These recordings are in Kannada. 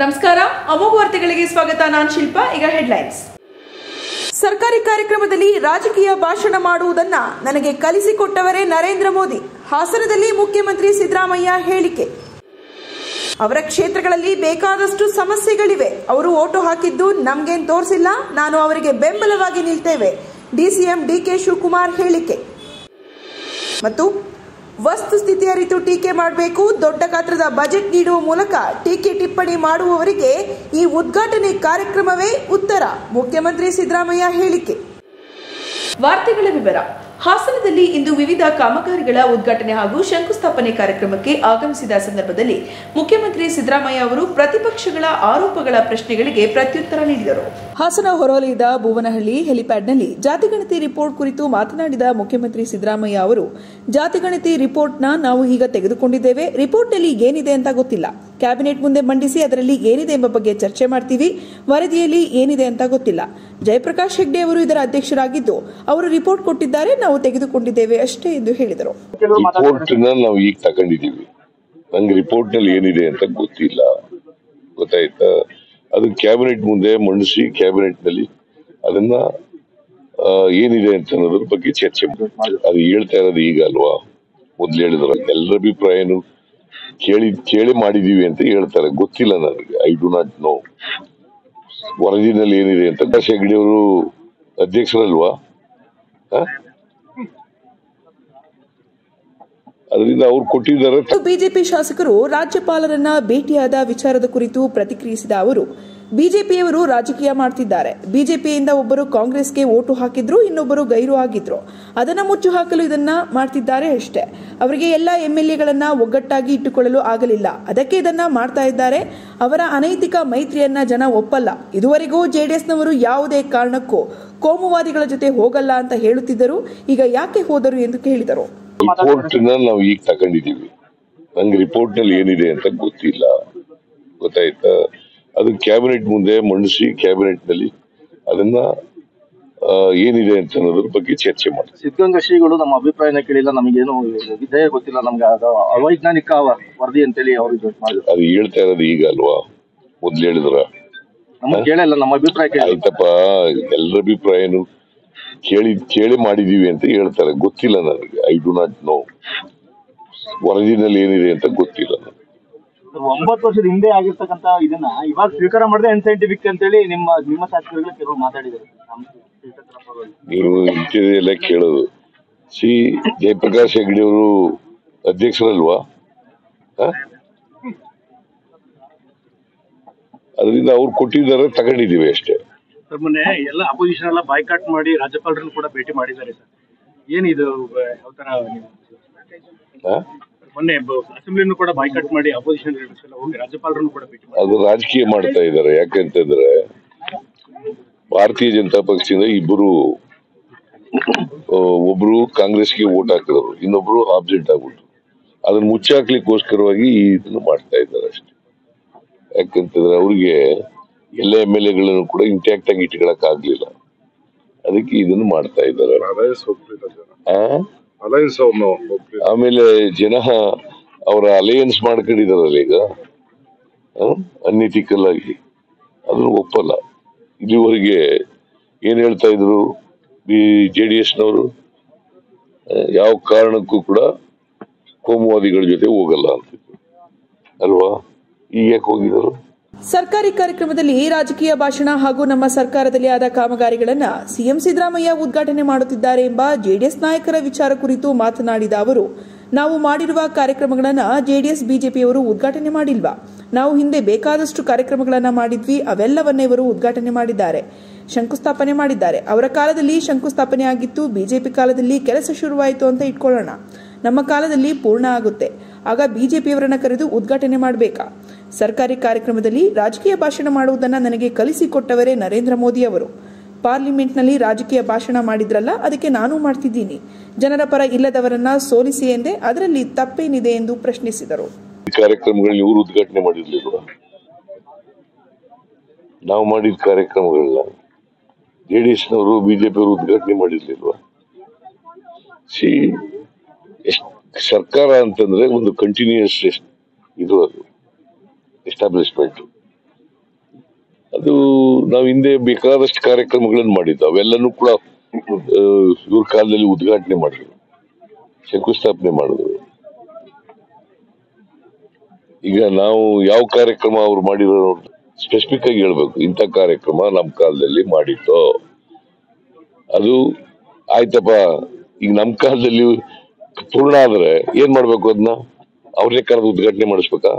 ನಮಸ್ಕಾರ, ಅಮೋಘ ವಾರ್ತೆಗಳಿಗೆ ಸ್ವಾಗತ. ನಾನು ಶಿಲ್ಪಾ. ಈಗ ಹೆಡ್ಲೈನ್ಸ್. ಸರ್ಕಾರಿ ಕಾರ್ಯಕ್ರಮದಲ್ಲಿ ರಾಜಕೀಯ ಭಾಷಣ ಮಾಡುವುದನ್ನ ನನಗೆ ಕಲಿಸಿಕೊಟ್ಟವರೇ ನರೇಂದ್ರ ಮೋದಿ. ಹಾಸನದಲ್ಲಿ ಮುಖ್ಯಮಂತ್ರಿ ಸಿದ್ದರಾಮಯ್ಯ ಹೇಳಿಕೆ. ಅವರ ಕ್ಷೇತ್ರಗಳಲ್ಲಿ ಬೇಕಾದಷ್ಟು ಸಮಸ್ಯೆಗಳಿವೆ. ಅವರು ಓಟು ಹಾಕಿದ್ದು ನಮ್ಗೇನ್ ತೋರಿಸಿಲ್ಲ. ನಾನು ಅವರಿಗೆ ಬೆಂಬಲವಾಗಿ ನಿಲ್ತೇವೆ. ಡಿಸಿಎಂ ಡಿಕೆ ಶಿವಕುಮಾರ್ ಹೇಳಿಕೆ. ಮತ್ತು ವಸ್ತುಸ್ಥಿತಿ ಅರಿತು ಟೀಕೆ ಮಾಡಬೇಕು. ದೊಡ್ಡ ಗಾತ್ರದ ಬಜೆಟ್ ನೀಡುವ ಮೂಲಕ ಟೀಕೆ ಟಿಪ್ಪಣಿ ಮಾಡುವವರಿಗೆ ಈ ಉದ್ಘಾಟನೆ ಕಾರ್ಯಕ್ರಮವೇ ಉತ್ತರ. ಮುಖ್ಯಮಂತ್ರಿ ಸಿದ್ದರಾಮಯ್ಯ ಹೇಳಿಕೆ. ವಾರ್ತೆಗಳ ವಿವರ. ಹಾಸನದಲ್ಲಿ ಇಂದು ವಿವಿಧ ಕಾಮಗಾರಿಗಳ ಉದ್ಘಾಟನೆ ಹಾಗೂ ಶಂಕುಸ್ಥಾಪನೆ ಕಾರ್ಯಕ್ರಮಕ್ಕೆ ಆಗಮಿಸಿದ ಸಂದರ್ಭದಲ್ಲಿ ಮುಖ್ಯಮಂತ್ರಿ ಸಿದ್ದರಾಮಯ್ಯ ಅವರು ಪ್ರತಿಪಕ್ಷಗಳ ಆರೋಪಗಳ ಪ್ರಶ್ನೆಗಳಿಗೆ ಪ್ರತ್ಯುತ್ತರ ನೀಡಿದರು. ಹಾಸನ ಹೊರವಲಯದ ಭುವನಹಳ್ಳಿ ಹೆಲಿಪ್ಯಾಡ್ನಲ್ಲಿ ಜಾತಿಗಣತಿ ರಿಪೋರ್ಟ್ ಕುರಿತು ಮಾತನಾಡಿದ ಮುಖ್ಯಮಂತ್ರಿ ಸಿದ್ದರಾಮಯ್ಯ ಅವರು, ಜಾತಿಗಣತಿ ರಿಪೋರ್ಟ್ನ ನಾವು ಈಗ ತೆಗೆದುಕೊಂಡಿದ್ದೇವೆ. ರಿಪೋರ್ಟ್ನಲ್ಲಿ ಏನಿದೆ ಅಂತ ಗೊತ್ತಿಲ್ಲ. ಕ್ಯಾಬಿನೆಟ್ ಮುಂದೆ ಮಂಡಿಸಿ ಅದರಲ್ಲಿ ಏನಿದೆ ಎಂಬ ಬಗ್ಗೆ ಚರ್ಚೆ ಮಾಡ್ತೀವಿ. ವರದಿಯಲ್ಲಿ ಏನಿದೆ ಅಂತ ಗೊತ್ತಿಲ್ಲ. ಜಯಪ್ರಕಾಶ್ ಹೆಗ್ಡೆ ಅವರು ಇದರ ಅಧ್ಯಕ್ಷರಾಗಿದ್ದು ಅವರು ರಿಪೋರ್ಟ್ ಕೊಟ್ಟಿದ್ದಾರೆ, ನಾವು ತೆಗೆದುಕೊಂಡಿದ್ದೇವೆ ಅಷ್ಟೇ ಎಂದು ಹೇಳಿದರು. ರಿಪೋರ್ಟ್ ನಾವು ಈಗ ತಗೊಂಡಿದ್ದೀವಿ. ನಂಗೆ ರಿಪೋರ್ಟ್ ನಲ್ಲಿ ಏನಿದೆ ಅಂತ ಗೊತ್ತಿಲ್ಲ, ಗೊತ್ತಾಯ್ತಾ? ಅದು ಕ್ಯಾಬಿನೆಟ್ ಮುಂದೆ ಮಂಡಿಸಿ ಕ್ಯಾಬಿನೆಟ್ ನಲ್ಲಿ ಅದನ್ನ ಏನಿದೆ ಅಂತ ಅನ್ನೋದ್ರ ಬಗ್ಗೆ ಚರ್ಚೆ ಮಾಡಿ. ಅದು ಹೇಳ್ತಾ ಇರೋದು ಈಗ ಅಲ್ವಾ? ಮೊದ್ಲು ಹೇಳಿದ್ರ ಎಲ್ಲರ ಅಭಿಪ್ರಾಯನು ಕೇಳಿ ಮಾಡಿದೀವಿ ಅಂತ ಹೇಳ್ತಾರೆ. ಗೊತ್ತಿಲ್ಲ ನನಗೆ. ಐ ಡು ನಾಟ್ ನೋ ವರದಿನಲ್ಲಿ ಏನಿದೆ ಅಂತ. ಪ್ರಕಾಶ್ ಹೆಗ್ಡೆ ಅವರು ಅಧ್ಯಕ್ಷರಲ್ವಾ? ಅದರಿಂದ ಅವ್ರು ಕೊಟ್ಟಿದ್ದಾರೆ. ಬಿಜೆಪಿ ಶಾಸಕರು ರಾಜ್ಯಪಾಲರನ್ನ ಭೇಟಿಯಾದ ವಿಚಾರದ ಕುರಿತು ಪ್ರತಿಕ್ರಿಯಿಸಿದ ಅವರು, ಬಿಜೆಪಿಯವರು ರಾಜಕೀಯ ಮಾಡ್ತಿದ್ದಾರೆ. ಬಿಜೆಪಿಯಿಂದ ಒಬ್ಬರು ಕಾಂಗ್ರೆಸ್ಗೆ ಓಟು ಹಾಕಿದ್ರು, ಇನ್ನೊಬ್ಬರು ಗೈರು ಆಗಿದ್ರು. ಅದನ್ನ ಮುಚ್ಚು ಹಾಕಲು ಇದನ್ನ ಮಾಡ್ತಿದ್ದಾರೆ ಅಷ್ಟೇ. ಅವರಿಗೆ ಎಲ್ಲ ಎಂಎಲ್ಎಗಳನ್ನ ಒಗ್ಗಟ್ಟಾಗಿ ಇಟ್ಟುಕೊಳ್ಳಲು ಆಗಲಿಲ್ಲ, ಅದಕ್ಕೆ ಇದನ್ನ ಮಾಡ್ತಾ ಇದ್ದಾರೆ. ಅವರ ಅನೈತಿಕ ಮೈತ್ರಿಯನ್ನ ಜನ ಒಪ್ಪಲ್ಲ. ಇದುವರೆಗೂ ಜೆಡಿಎಸ್ನವರು ಯಾವುದೇ ಕಾರಣಕ್ಕೂ ಕೋಮುವಾದಿಗಳ ಜೊತೆ ಹೋಗಲ್ಲ ಅಂತ ಹೇಳುತ್ತಿದ್ದರು. ಈಗ ಯಾಕೆ ಹೋದರು ಎಂದು ಕೇಳಿದರು. ರಿಪೋರ್ಟ್ ನಾವು ಈಗ ತಗೊಂಡಿದ್ದೀವಿ. ನಂಗೆ ರಿಪೋರ್ಟ್ ನಲ್ಲಿ ಏನಿದೆ ಅಂತ ಗೊತ್ತಿಲ್ಲ, ಗೊತ್ತಾಯ್ತಾ? ಅದು ಕ್ಯಾಬಿನೆಟ್ ಮುಂದೆ ಮಂಡಿಸಿ ಕ್ಯಾಬಿನೆಟ್ ನಲ್ಲಿ ಅದನ್ನ ಏನಿದೆ ಅಂತ ಅನ್ನೋದ್ರ ಬಗ್ಗೆ ಚರ್ಚೆ ಮಾಡಿ. ಸಿದ್ಧಗಂಗಾ ಶ್ರೀಗಳು ನಮ್ಮ ಅಭಿಪ್ರಾಯನ ಕೇಳಿಲ್ಲ, ನಮಗೇನು ವಿಧೇಯ ಗೊತ್ತಿಲ್ಲ, ನಮ್ಗೆ ಅದು ಅವೈಜ್ಞಾನಿಕ ವರದಿ ಅಂತೇಳಿ ಅವರು ಅದು ಹೇಳ್ತಾ ಇರೋದು ಈಗ ಅಲ್ವಾ? ಮೊದ್ಲು ಹೇಳಿದ್ರ ನಮ್ಗೆ ಕೇಳಿಲ್ಲ, ನಮ್ಮ ಅಭಿಪ್ರಾಯ ಕೇಳಿ. ಆಯ್ತಪ್ಪ, ಎಲ್ಲರ ಅಭಿಪ್ರಾಯನು ಕೇಳಿ ಮಾಡಿದೀವಿ ಅಂತ ಹೇಳ್ತಾರೆ. ಗೊತ್ತಿಲ್ಲ ನನಗೆ. ಐ ಡು ನಾಟ್ ನೋ ವರದಿನಲ್ಲಿ ಏನಿದೆ ಅಂತ ಗೊತ್ತಿಲ್ಲ. 9 ವರ್ಷದ ಹಿಂದೆ ಆಗಿರ್ತಕ್ಕಂತ ಇದನ್ನ ಇವಾಗ ಸ್ವೀಕಾರ ಮಾಡಿದ್ರೆ ಅನ್ಸೈಂಟಿಫಿಕ್ ಅಂತೇಳಿ ನಿಮ್ಮ ಶಾಸಕರುಗಳು ಕೆಲವರು ಮಾತಾಡಿದ್ದಾರೆ. ನೀವು ಎಲ್ಲ ಕೇಳೋದು. ಜಯಪ್ರಕಾಶ್ ಹೆಗ್ಡೆ ಅವರು ಅಧ್ಯಕ್ಷರಲ್ವಾ? ಅದರಿಂದ ಅವ್ರು ಕೊಟ್ಟಿದ್ದಾರೆ, ತಗೊಂಡಿದ್ದೀವಿ ಅಷ್ಟೇ. ಮೊನ್ನೆ ಎಲ್ಲ ಅಪೋಸಿಷನ್ ಎಲ್ಲ ಬಾಯ್ಕಾಟ್ ಮಾಡಿ ರಾಜ್ಯಪಾಲರನ್ನು ಕೂಡ ಭೇಟಿ ಮಾಡಿದ್ದಾರೆ ಸರ್. ಏನಿದು ಯಾವ ತರ? ಮೊನ್ನೆ ಅಸೆಂಬ್ಲಿಯನ್ನು ಕೂಡ ಬಾಯ್ಕಾಟ್ ಮಾಡಿ ಅಪೋಸಿಷನ್ ಲೀಡರ್ಸ್ ಎಲ್ಲ ಹೋಗಿ ರಾಜ್ಯಪಾಲರನ್ನು ಕೂಡ ಭೇಟಿ ಮಾಡಿ ಅದು ರಾಜಕೀಯ ಮಾಡ್ತಾ ಇದ್ದಾರೆ. ಯಾಕಂತಂದ್ರೆ ಭಾರತೀಯ ಜನತಾ ಪಕ್ಷದಿಂದ ಒಬ್ರು ಕಾಂಗ್ರೆಸ್ಗೆ ವೋಟ್ ಹಾಕಿದವರು, ಇನ್ನೊಬ್ರು ಆಬ್ಸೆಂಟ್ ಆಗ್ಬಿಟ್ರು. ಅದನ್ನ ಮುಚ್ಚಾಕ್ಲಿಕ್ಕೋಸ್ಕರವಾಗಿ ಇದನ್ನು ಮಾಡ್ತಾ ಇದ್ದಾರೆ ಅಷ್ಟೇ. ಯಾಕಂತಂದ್ರೆ ಅವ್ರಿಗೆ ಎಲ್ಲ MLAಗಳನ್ನು ಕೂಡ ಇಂಟ್ಯಾಕ್ಟ್ ಆಗಿ ಇಟ್ಕೊಳಕ್ ಆಗ್ಲಿಲ್ಲ. ಅದಕ್ಕೆ ಇದನ್ನು ಮಾಡ್ತಾ ಇದ್ದಾರೆ. ಆಮೇಲೆ ಜನ ಅವರ ಅಲಯನ್ಸ್ ಮಾಡ್ಕೊಂಡಿದಾರಲ್ಲ ಈಗ ಅನ್ಎಥಿಕಲ್ ಆಗಿ, ಅದನ್ನು ಒಪ್ಪಲ್ಲ. ಇಲ್ಲಿವರೆಗೆ ಏನ್ ಹೇಳ್ತಾ ಇದ್ರು JDSನವರು, ಯಾವ ಕಾರಣಕ್ಕೂ ಕೂಡ ಕೋಮುವಾದಿಗಳ ಜೊತೆ ಹೋಗಲ್ಲ ಅಂತಿದ್ರು ಅಲ್ವಾ? ಈಗ ಯಾಕೆ ಹೋಗಿದ್ರು? ಸರ್ಕಾರಿ ಕಾರ್ಯಕ್ರಮದಲ್ಲಿ ರಾಜಕೀಯ ಭಾಷಣ ಹಾಗೂ ನಮ್ಮ ಸರ್ಕಾರದಲ್ಲಿ ಆದ ಕಾಮಗಾರಿಗಳನ್ನು ಸಿಎಂ ಸಿದ್ದರಾಮಯ್ಯ ಉದ್ಘಾಟನೆ ಮಾಡುತ್ತಿದ್ದಾರೆ ಎಂಬ ಜೆಡಿಎಸ್ ನಾಯಕರ ವಿಚಾರ ಕುರಿತು ಮಾತನಾಡಿದ ಅವರು, ನಾವು ಮಾಡಿರುವ ಕಾರ್ಯಕ್ರಮಗಳನ್ನು ಜೆಡಿಎಸ್ ಬಿಜೆಪಿಯವರು ಉದ್ಘಾಟನೆ ಮಾಡಿಲ್ವಾ? ನಾವು ಹಿಂದೆ ಬೇಕಾದಷ್ಟು ಕಾರ್ಯಕ್ರಮಗಳನ್ನು ಮಾಡಿದ್ವಿ, ಅವೆಲ್ಲವನ್ನೇ ಇವರು ಉದ್ಘಾಟನೆ ಮಾಡಿದ್ದಾರೆ, ಶಂಕುಸ್ಥಾಪನೆ ಮಾಡಿದ್ದಾರೆ. ಅವರ ಕಾಲದಲ್ಲಿ ಶಂಕುಸ್ಥಾಪನೆ ಆಗಿತ್ತು, ಬಿಜೆಪಿ ಕಾಲದಲ್ಲಿ ಕೆಲಸ ಶುರುವಾಯಿತು ಅಂತ ಇಟ್ಕೊಳ್ಳೋಣ. ನಮ್ಮ ಕಾಲದಲ್ಲಿ ಪೂರ್ಣ ಆಗುತ್ತೆ, ಆಗ ಬಿಜೆಪಿಯವರನ್ನ ಕರೆದು ಉದ್ಘಾಟನೆ ಮಾಡಬೇಕಾ? ಸರ್ಕಾರಿ ಕಾರ್ಯಕ್ರಮದಲ್ಲಿ ರಾಜಕೀಯ ಭಾಷಣ ಮಾಡುವುದನ್ನು ನನಗೆ ಕಲಿಸಿಕೊಟ್ಟವರೇ ನರೇಂದ್ರ ಮೋದಿ ಅವರು. ಪಾರ್ಲಿಮೆಂಟ್ನಲ್ಲಿ ರಾಜಕೀಯ ಭಾಷಣ ಮಾಡಿದ್ರಲ್ಲ, ಅದಕ್ಕೆ ನಾನು ಮಾಡ್ತಿದ್ದೀನಿ. ಜನರ ಪರ ಇಲ್ಲದವರನ್ನ ಸೋಲಿಸಿ ಎಂದೇ, ಅದರಲ್ಲಿ ತಪ್ಪೇನಿದೆ ಎಂದು ಪ್ರಶ್ನಿಸಿದರು. ಕಾರ್ಯಕ್ರಮಗಳನ್ನ ಇವರು ಉದ್ಘಾಟನೆ ಮಾಡಿರ್ಲಿಲ್ವಾ? ನಾವು ಮಾಡಿದ ಕಾರ್ಯಕ್ರಮಗಳನ್ನ JDSನವರು ಬಿಜೆಪಿಯವರು ಉದ್ಘಾಟನೆ ಮಾಡಿರ್ಲಿಲ್ವಾ? ಸರ್ಕಾರ ಅಂತಂದ್ರೆ ಒಂದು ಕಂಟಿನ್ಯೂಸ್ ಇದು, ಅದು ಎಸ್ಟಾಬ್ಲಿಷ್ಮೆಂಟ್. ಅದು ನಾವು ಹಿಂದೆ ಬೇಕಾದಷ್ಟು ಕಾರ್ಯಕ್ರಮಗಳನ್ನು ಮಾಡಿದ್ದು, ಅವೆಲ್ಲನೂ ಕೂಡ ಇವ್ರ ಕಾಲದಲ್ಲಿ ಉದ್ಘಾಟನೆ ಮಾಡಿದ್ರು, ಶಂಕುಸ್ಥಾಪನೆ ಮಾಡಿದ್ರು. ಈಗ ನಾವು ಯಾವ ಕಾರ್ಯಕ್ರಮ ಅವ್ರು ಮಾಡಿರೋ ಸ್ಪೆಸಿಫಿಕ್ ಆಗಿ ಹೇಳ್ಬೇಕು, ಇಂಥ ಕಾರ್ಯಕ್ರಮ ನಮ್ಮ ಕಾಲದಲ್ಲಿ ಮಾಡಿತ್ತು, ಅದು ಆಯ್ತಪ್ಪ. ಈಗ ನಮ್ಮ ಕಾಲದಲ್ಲಿ ಪೂರ್ಣ ಆದ್ರೆ ಏನ್ ಮಾಡ್ಬೇಕು, ಅದನ್ನ ಅವ್ರನ್ನೇ ಕರೆದು ಉದ್ಘಾಟನೆ ಮಾಡಿಸ್ಬೇಕಾ?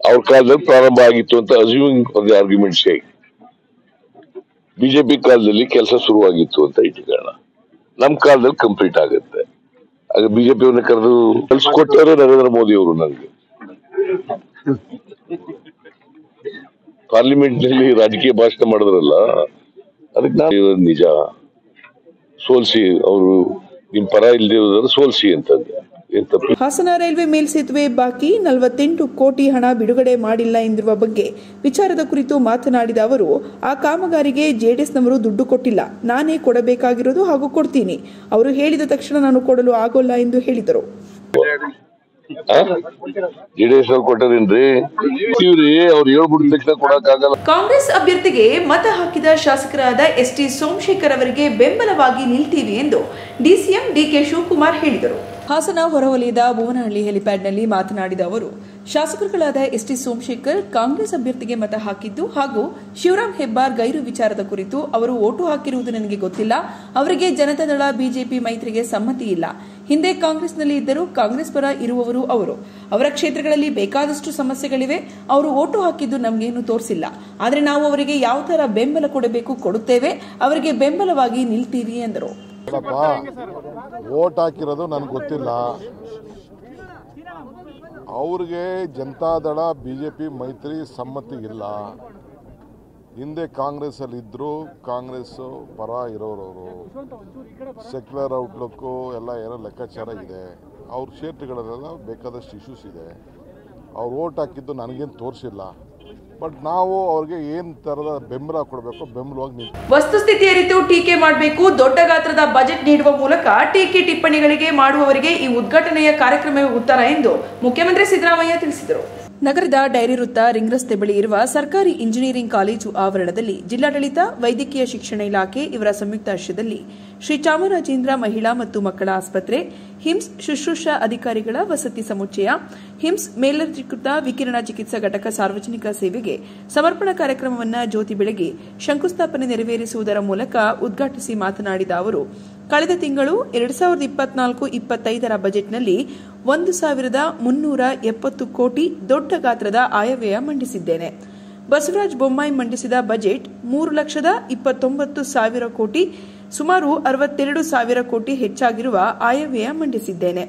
ಅವ್ರ ಕಾಲದಲ್ಲಿ ಪ್ರಾರಂಭ ಆಗಿತ್ತು ಅಂತ assuming for the argument sake, BJP ಕಾಲದಲ್ಲಿ ಕೆಲಸ ಶುರುವಾಗಿತ್ತು ಅಂತ ಇಟ್ಕೊಳ್ಳೋಣ, ನಮ್ ಕಾಲದಲ್ಲಿ ಕಂಪ್ಲೀಟ್ ಆಗುತ್ತೆ. ಆಗ ಬಿಜೆಪಿ ಅವ್ರನ್ನ ಕರೆದು ಕಲ್ಸ್ಕೊಟ್ಟವರು ನರೇಂದ್ರ ಮೋದಿ ಅವರು. ನಂಗೆ ಪಾರ್ಲಿಮೆಂಟ್ ನಲ್ಲಿ ರಾಜಕೀಯ ಭಾಷಣ ಮಾಡಿದ್ರಲ್ಲ, ಅದಕ್ಕೆ ನಾವು ನಿಜ ಸೋಲ್ಸಿ, ಅವರು ನಿಮ್ ಪರ ಇಲ್ದೇ ಸೋಲ್ಸಿ ಅಂತಂದ್ರೆ. ಹಾಸನ ರೈಲ್ವೆ ಮೇಲ್ಸೇತುವೆ ಬಾಕಿ 48 ಕೋಟಿ ಹಣ ಬಿಡುಗಡೆ ಮಾಡಿಲ್ಲ ಎಂದಿರುವ ಬಗ್ಗೆ ವಿಚಾರದ ಕುರಿತು ಮಾತನಾಡಿದ ಅವರು, ಆ ಕಾಮಗಾರಿಗೆ ಜೆಡಿಎಸ್ನವರು ದುಡ್ಡು ಕೊಟ್ಟಿಲ್ಲ, ನಾನೇ ಕೊಡಬೇಕಾಗಿರೋದು ಹಾಗೂ ಕೊಡ್ತೀನಿ. ಅವರು ಹೇಳಿದ ತಕ್ಷಣ ನಾನು ಕೊಡಲು ಆಗೋಲ್ಲ ಎಂದು ಹೇಳಿದರು. ಜೆಡಿಎಸ್ ಅವ್ರು ಕೊಟ್ಟರೇನ್ರಿ? ಅವ್ರು ಹೇಳ್ಬಿಟ್ಟಿದ ತಕ್ಷಣ ಕೊಡಕ್ಕಾಗಲ್ಲ. ಕಾಂಗ್ರೆಸ್ ಅಭ್ಯರ್ಥಿಗೆ ಮತ ಹಾಕಿದ ಶಾಸಕರಾದ ಎಸ್ಟಿ ಸೋಮಶೇಖರ್ ಅವರಿಗೆ ಬೆಂಬಲವಾಗಿ ನಿಲ್ತೀವಿ ಎಂದು ಡಿಸಿಎಂ ಡಿಕೆ ಶಿವಕುಮಾರ್ ಹೇಳಿದರು. ಹಾಸನ ಹೊರವಲಯದ ಭುವನಹಳ್ಳಿ ಹೆಲಿಪ್ಯಾಡ್ನಲ್ಲಿ ಮಾತನಾಡಿದ ಅವರು, ಶಾಸಕರುಗಳಾದ ಎಸ್ಟಿ ಸೋಮಶೇಖರ್ ಕಾಂಗ್ರೆಸ್ ಅಭ್ಯರ್ಥಿಗೆ ಮತ ಹಾಕಿದ್ದು ಹಾಗೂ ಶಿವರಾಂ ಹೆಬ್ಬಾರ್ ಗೈರು ವಿಚಾರದ ಕುರಿತು ಅವರು ಓಟು ಹಾಕಿರುವುದು ನನಗೆ ಗೊತ್ತಿಲ್ಲ. ಅವರಿಗೆ ಜನತಾದಳ ಬಿಜೆಪಿ ಮೈತ್ರಿಗೆ ಸಮ್ಮತಿ ಇಲ್ಲ. ಹಿಂದೆ ಕಾಂಗ್ರೆಸ್ನಲ್ಲಿ ಇದ್ದರೂ ಕಾಂಗ್ರೆಸ್ ಪರ ಇರುವವರು ಅವರು. ಅವರ ಕ್ಷೇತ್ರಗಳಲ್ಲಿ ಬೇಕಾದಷ್ಟು ಸಮಸ್ಯೆಗಳಿವೆ. ಅವರು ಓಟು ಹಾಕಿದ್ದು ನಮಗೇನು ತೋರಿಸಿಲ್ಲ. ಆದರೆ ನಾವು ಅವರಿಗೆ ಯಾವ ತರ ಬೆಂಬಲ ಕೊಡಬೇಕು ಕೊಡುತ್ತೇವೆ, ಅವರಿಗೆ ಬೆಂಬಲವಾಗಿ ನಿಲ್ತೀವಿ ಎಂದರು. ಓಟ್ ಹಾಕಿರೋದು ನನಗೆ ಗೊತ್ತಿಲ್ಲ. ಅವ್ರಿಗೆ ಜನತಾದಳ ಬಿಜೆಪಿ ಮೈತ್ರಿ ಸಮ್ಮತಿ ಇಲ್ಲ. ಹಿಂದೆ ಕಾಂಗ್ರೆಸ್ ಅಲ್ಲಿ ಇದ್ರು, ಕಾಂಗ್ರೆಸ್ ಪರ ಇರೋರವರು, ಸೆಕ್ಯುಲರ್ ಔಟ್ಲುಕ್ಕು ಎಲ್ಲ ಏನೋ ಲೆಕ್ಕಾಚಾರ ಇದೆ. ಅವ್ರ ಕ್ಷೇತ್ರಗಳಲ್ಲೆಲ್ಲ ಬೇಕಾದಷ್ಟು ಇಶ್ಯೂಸ್ ಇದೆ. ಅವ್ರು ಓಟ್ ಹಾಕಿದ್ದು ನನಗೇನು ತೋರಿಸಿಲ್ಲ. ಬಟ್ ನಾವು ಅವ್ರಿಗೆ ಏನ್ ತರದ ಬೆಂಬಲ ಕೊಡಬೇಕು ಬೆಂಬಲವಾಗಿ. ವಸ್ತುಸ್ಥಿತಿ ಅರಿತು ಟೀಕೆ ಮಾಡಬೇಕು. ದೊಡ್ಡ ಗಾತ್ರದ ಬಜೆಟ್ ನೀಡುವ ಮೂಲಕ ಟೀಕೆ ಟಿಪ್ಪಣಿಗಳಿಗೆ ಮಾಡುವವರಿಗೆ ಈ ಉದ್ಘಾಟನೆಯ ಕಾರ್ಯಕ್ರಮವೇ ಉತ್ತರ ಎಂದು ಮುಖ್ಯಮಂತ್ರಿ ಸಿದ್ದರಾಮಯ್ಯ ತಿಳಿಸಿದರು. ನಗರದ ಡೈರಿ ವೃತ್ತ ರಿಂಗ್ ರಸ್ತೆ ಬಳಿ ಇರುವ ಸರ್ಕಾರಿ ಇಂಜಿನಿಯರಿಂಗ್ ಕಾಲೇಜು ಆವರಣದಲ್ಲಿ ಜಿಲ್ಲಾಡಳಿತ, ವೈದ್ಯಕೀಯ ಶಿಕ್ಷಣ ಇಲಾಖೆ ಇವರ ಸಂಯುಕ್ತಾಶ್ರಯದಲ್ಲಿ ಶ್ರೀ ಚಾಮರಾಜೇಂದ್ರ ಮಹಿಳಾ ಮತ್ತು ಮಕ್ಕಳ ಆಸ್ಪತ್ರೆ, ಹಿಮ್ಸ್ ಶುಶ್ರೂಷಾ ಅಧಿಕಾರಿಗಳ ವಸತಿ ಸಮುಚ್ಚಯ, ಹಿಮ್ಸ್ ಮೇಲ್ದರ್ಜೀಕೃತ ವಿಕಿರಣ ಚಿಕಿತ್ಸಾ ಘಟಕ ಸಾರ್ವಜನಿಕ ಸೇವೆಗೆ ಸಮರ್ಪಣಾ ಕಾರ್ಯಕ್ರಮವನ್ನು ಜ್ಯೋತಿ ಬೆಳಗಿ ಶಂಕುಸ್ಥಾಪನೆ ನೆರವೇರಿಸುವುದರ ಮೂಲಕ ಉದ್ಘಾಟಿಸಿ ಮಾತನಾಡಿದ ಅವರು, ಕಳೆದ ತಿಂಗಳು 2024-25ರ ಬಜೆಟ್ನಲ್ಲಿ 1,370 ಕೋಟಿ ದೊಡ್ಡ ಗಾತ್ರದ ಆಯವ್ಯಯ ಮಂಡಿಸಿದ್ದೇನೆ. ಬಸವರಾಜ ಬೊಮ್ಮಾಯಿ ಮಂಡಿಸಿದ ಬಜೆಟ್ 3,29,000 ಕೋಟಿ, ಸುಮಾರು 62,000 ಕೋಟಿ ಹೆಚ್ಚಾಗಿರುವ ಆಯವ್ಯಯ ಮಂಡಿಸಿದ್ದೇನೆ.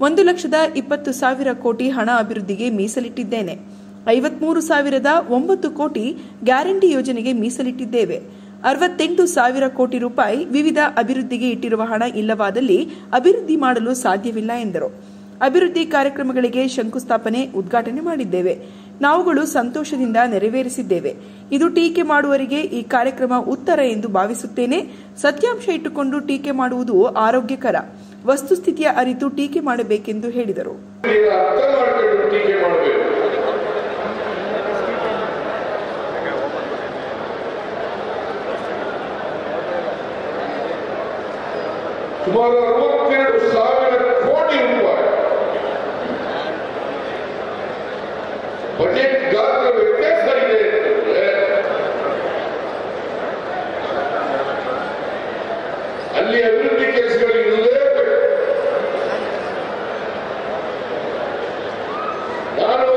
1,20,000 ಕೋಟಿ ಹಣ ಅಭಿವೃದ್ಧಿಗೆ ಮೀಸಲಿಟ್ಟಿದ್ದೇನೆ. 53,009 ಕೋಟಿ ಗ್ಯಾರಂಟಿ ಯೋಜನೆಗೆ ಮೀಸಲಿಟ್ಟಿದ್ದೇವೆ. 68,000 ಕೋಟಿ ರೂಪಾಯಿ ವಿವಿಧ ಅಭಿವೃದ್ಧಿಗೆ ಇಟ್ಟಿರುವ ಹಣ ಇಲ್ಲವಾದಲ್ಲಿ ಅಭಿವೃದ್ಧಿ ಮಾಡಲು ಸಾಧ್ಯವಿಲ್ಲ ಎಂದರು. ಅಭಿವೃದ್ಧಿ ಕಾರ್ಯಕ್ರಮಗಳಿಗೆ ಶಂಕುಸ್ಥಾಪನೆ, ಉದ್ಘಾಟನೆ ಮಾಡಿದ್ದೇವೆ. ನಾವುಗಳು ಸಂತೋಷದಿಂದ ನೆರವೇರಿಸಿದ್ದೇವೆ. ಇದು ಟೀಕೆ ಮಾಡುವವರಿಗೆ ಈ ಕಾರ್ಯಕ್ರಮ ಉತ್ತರ ಎಂದು ಭಾವಿಸುತ್ತೇನೆ. ಸತ್ಯಾಂಶ ಇಟ್ಟುಕೊಂಡು ಟೀಕೆ ಮಾಡುವುದು ಆರೋಗ್ಯಕರ. ವಸ್ತುಸ್ಥಿತಿಯ ಅರಿತು ಟೀಕೆ ಮಾಡಬೇಕೆಂದು ಹೇಳಿದರು. ಸುಮಾರು 62,000 ಕೋಟಿ ರೂಪಾಯಿ ಬಜೆಟ್ ಗಾತ್ರ ವ್ಯತ್ಯಾಸ ಇದೆ ಅಂತಂದ್ರೆ ಅಲ್ಲಿ ಅಭಿವೃದ್ಧಿ ಕೆಲಸಗಳು ಇರಲೇಬೇಕು. ನಾನು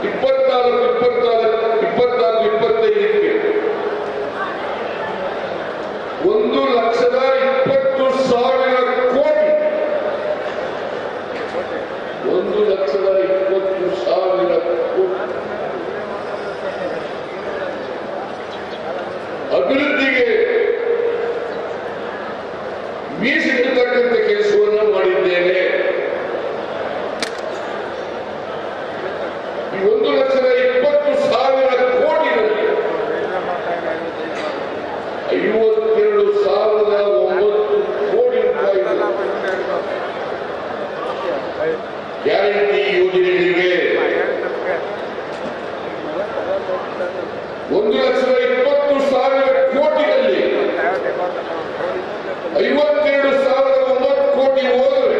24-25 1,20,000 ಕೋಟಿ, 1,20,000 ಕೋಟಿ ಅಭಿವೃದ್ಧಿಗೆ ಮೀಸಲಿಡತಕ್ಕಂಥ ಕೆಲಸವನ್ನು ಮಾಡಿದ್ದೇನೆ. ಈ 1,20,000 ಕೋಟಿನಲ್ಲಿ 52,009 ಕೋಟಿ ರೂಪಾಯಿ ಗ್ಯಾರಂಟಿ ಯೋಜನೆಗಳಿವೆ. 1,20,000 ಕೋಟಿಯಲ್ಲಿ 52,009 ಕೋಟಿ ಹೋದರೆ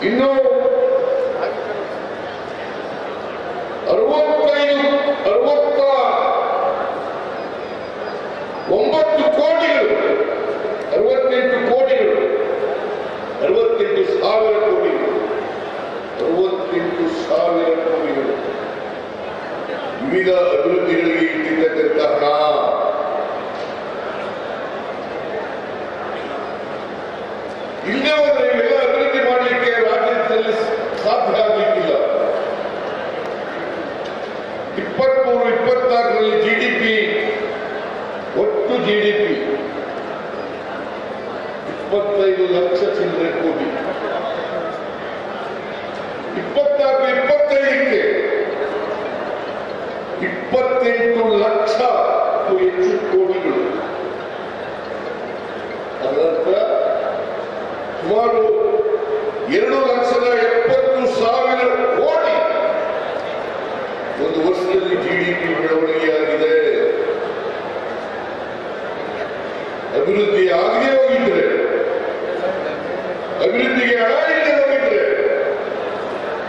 ಇನ್ನು 69 ಕೋಟಿಗಳು 68 ಕೋಟಿಗಳು 68,000 ಕೋಟಿಗಳು 68,000 ಕೋಟಿಗಳು ವಿವಿಧ ಅಭಿವೃದ್ಧಿಗಳಿಗೆ ಇಟ್ಟಿರ್ತಕ್ಕಂತಹ ಇಲ್ಲೇ ಹೋದ್ರೆ ಇವೆಲ್ಲ ಅಭಿವೃದ್ಧಿ ಮಾಡಲಿಕ್ಕೆ ರಾಜ್ಯದಲ್ಲಿ ಸಾಧ್ಯ ಆಗಲಿಕ್ಕಿಲ್ಲ. 23-24ರಲ್ಲಿ ಜಿಡಿಪಿ ಒಟ್ಟು ಜಿಡಿಪಿ 25 ಲಕ್ಷ ಚಿಲ್ಲರೆ ಕೋಟಿ, 24-25ಕ್ಕೆ 28 ಲಕ್ಷ ಹೆಚ್ಚು ಕೋಟಿಗಳು. ಅದರರ್ಥ ಸುಮಾರು 2,70,000 ಕೋಟಿ ಒಂದು ವರ್ಷದಲ್ಲಿ ಜಿಡಿಪಿ ಬೆಳವಣಿಗೆಯಾಗಿದೆ. ಅಭಿವೃದ್ಧಿ ಆಗದೆ ಹೋಗಿದ್ರೆ, ಅಭಿವೃದ್ಧಿಗೆ ಹಣ ಇಲ್ಲದೆ ಹೋಗಿದ್ರೆ